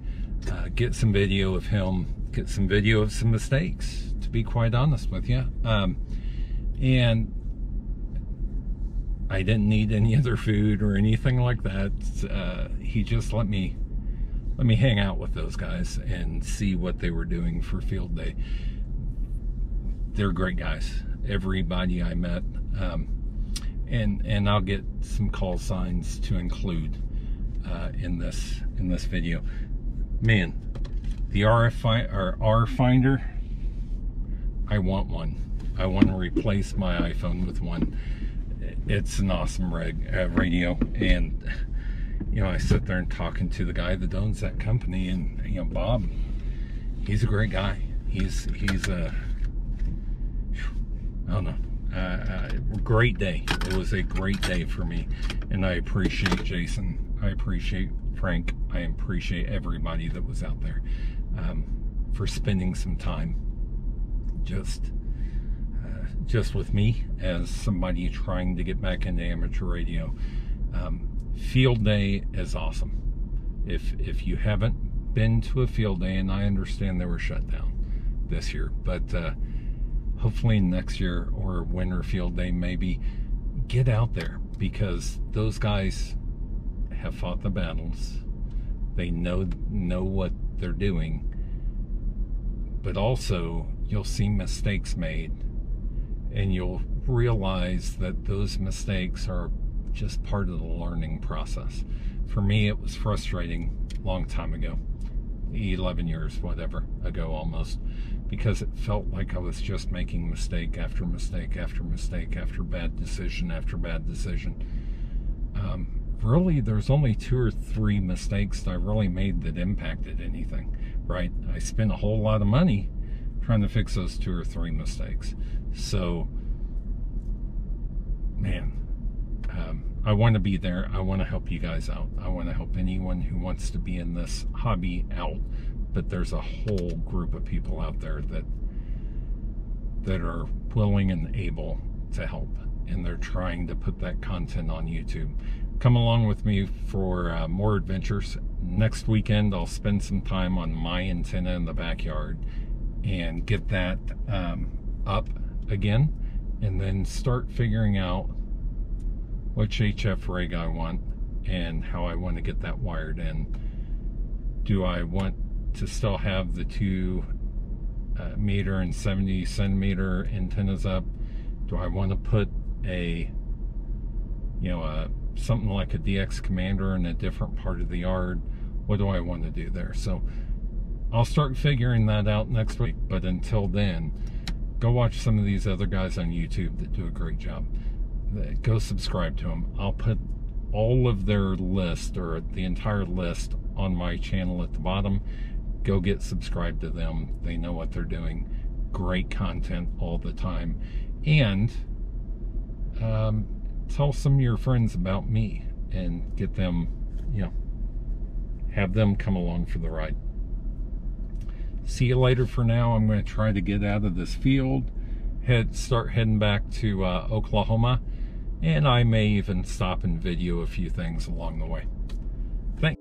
get some video of him, get some video of some mistakes, to be quite honest with you. And I didn't need any other food or anything like that. He just let me hang out with those guys and see what they were doing for field day. They're great guys, everybody I met, and I'll get some call signs to include in this video. Man, the R finder, I want one. I want to replace my iPhone with one. It's an awesome radio, and you know, I sit there and talking to the guy that owns that company, and you know, Bob, he's a great guy. He's I don't know, great day. It was a great day for me, and I appreciate Jason. I appreciate Frank. I appreciate everybody that was out there for spending some time just with me as somebody trying to get back into amateur radio. Field day is awesome. If you haven't been to a field day, and I understand they were shut down this year, but hopefully next year or winter field day, maybe get out there, because those guys have fought the battles. They know what they're doing, but also you'll see mistakes made, and you'll realize that those mistakes are just part of the learning process. For me, it was frustrating a long time ago, 11 years, whatever, ago almost, because it felt like I was just making mistake after mistake after mistake after bad decision after bad decision. Really, there's only 2 or 3 mistakes that I really made that impacted anything, right? I spent a whole lot of money trying to fix those 2 or 3 mistakes. So, man, I want to be there. I want to help you guys out. I want to help anyone who wants to be in this hobby out. But there's a whole group of people out there that are willing and able to help, and they're trying to put that content on YouTube. Come along with me for more adventures. Next weekend, I'll spend some time on my antenna in the backyard and get that up again, and then start figuring out which HF rig I want and how I want to get that wired in. Do I want to still have the 2 meter and 70 centimeter antennas up? Do I want to put a, you know, something like a DX Commander in a different part of the yard? What do I want to do there? So I'll start figuring that out next week. But until then, go watch some of these other guys on YouTube that do a great job. Go subscribe to them. I'll put all of their list, or the entire list, on my channel at the bottom. Go get subscribed to them. They know what they're doing. Great content all the time. And tell some of your friends about me and get them, you know, have them come along for the ride. See you later. For now, I'm going to try to get out of this field, start heading back to Oklahoma, and I may even stop and video a few things along the way. Thanks.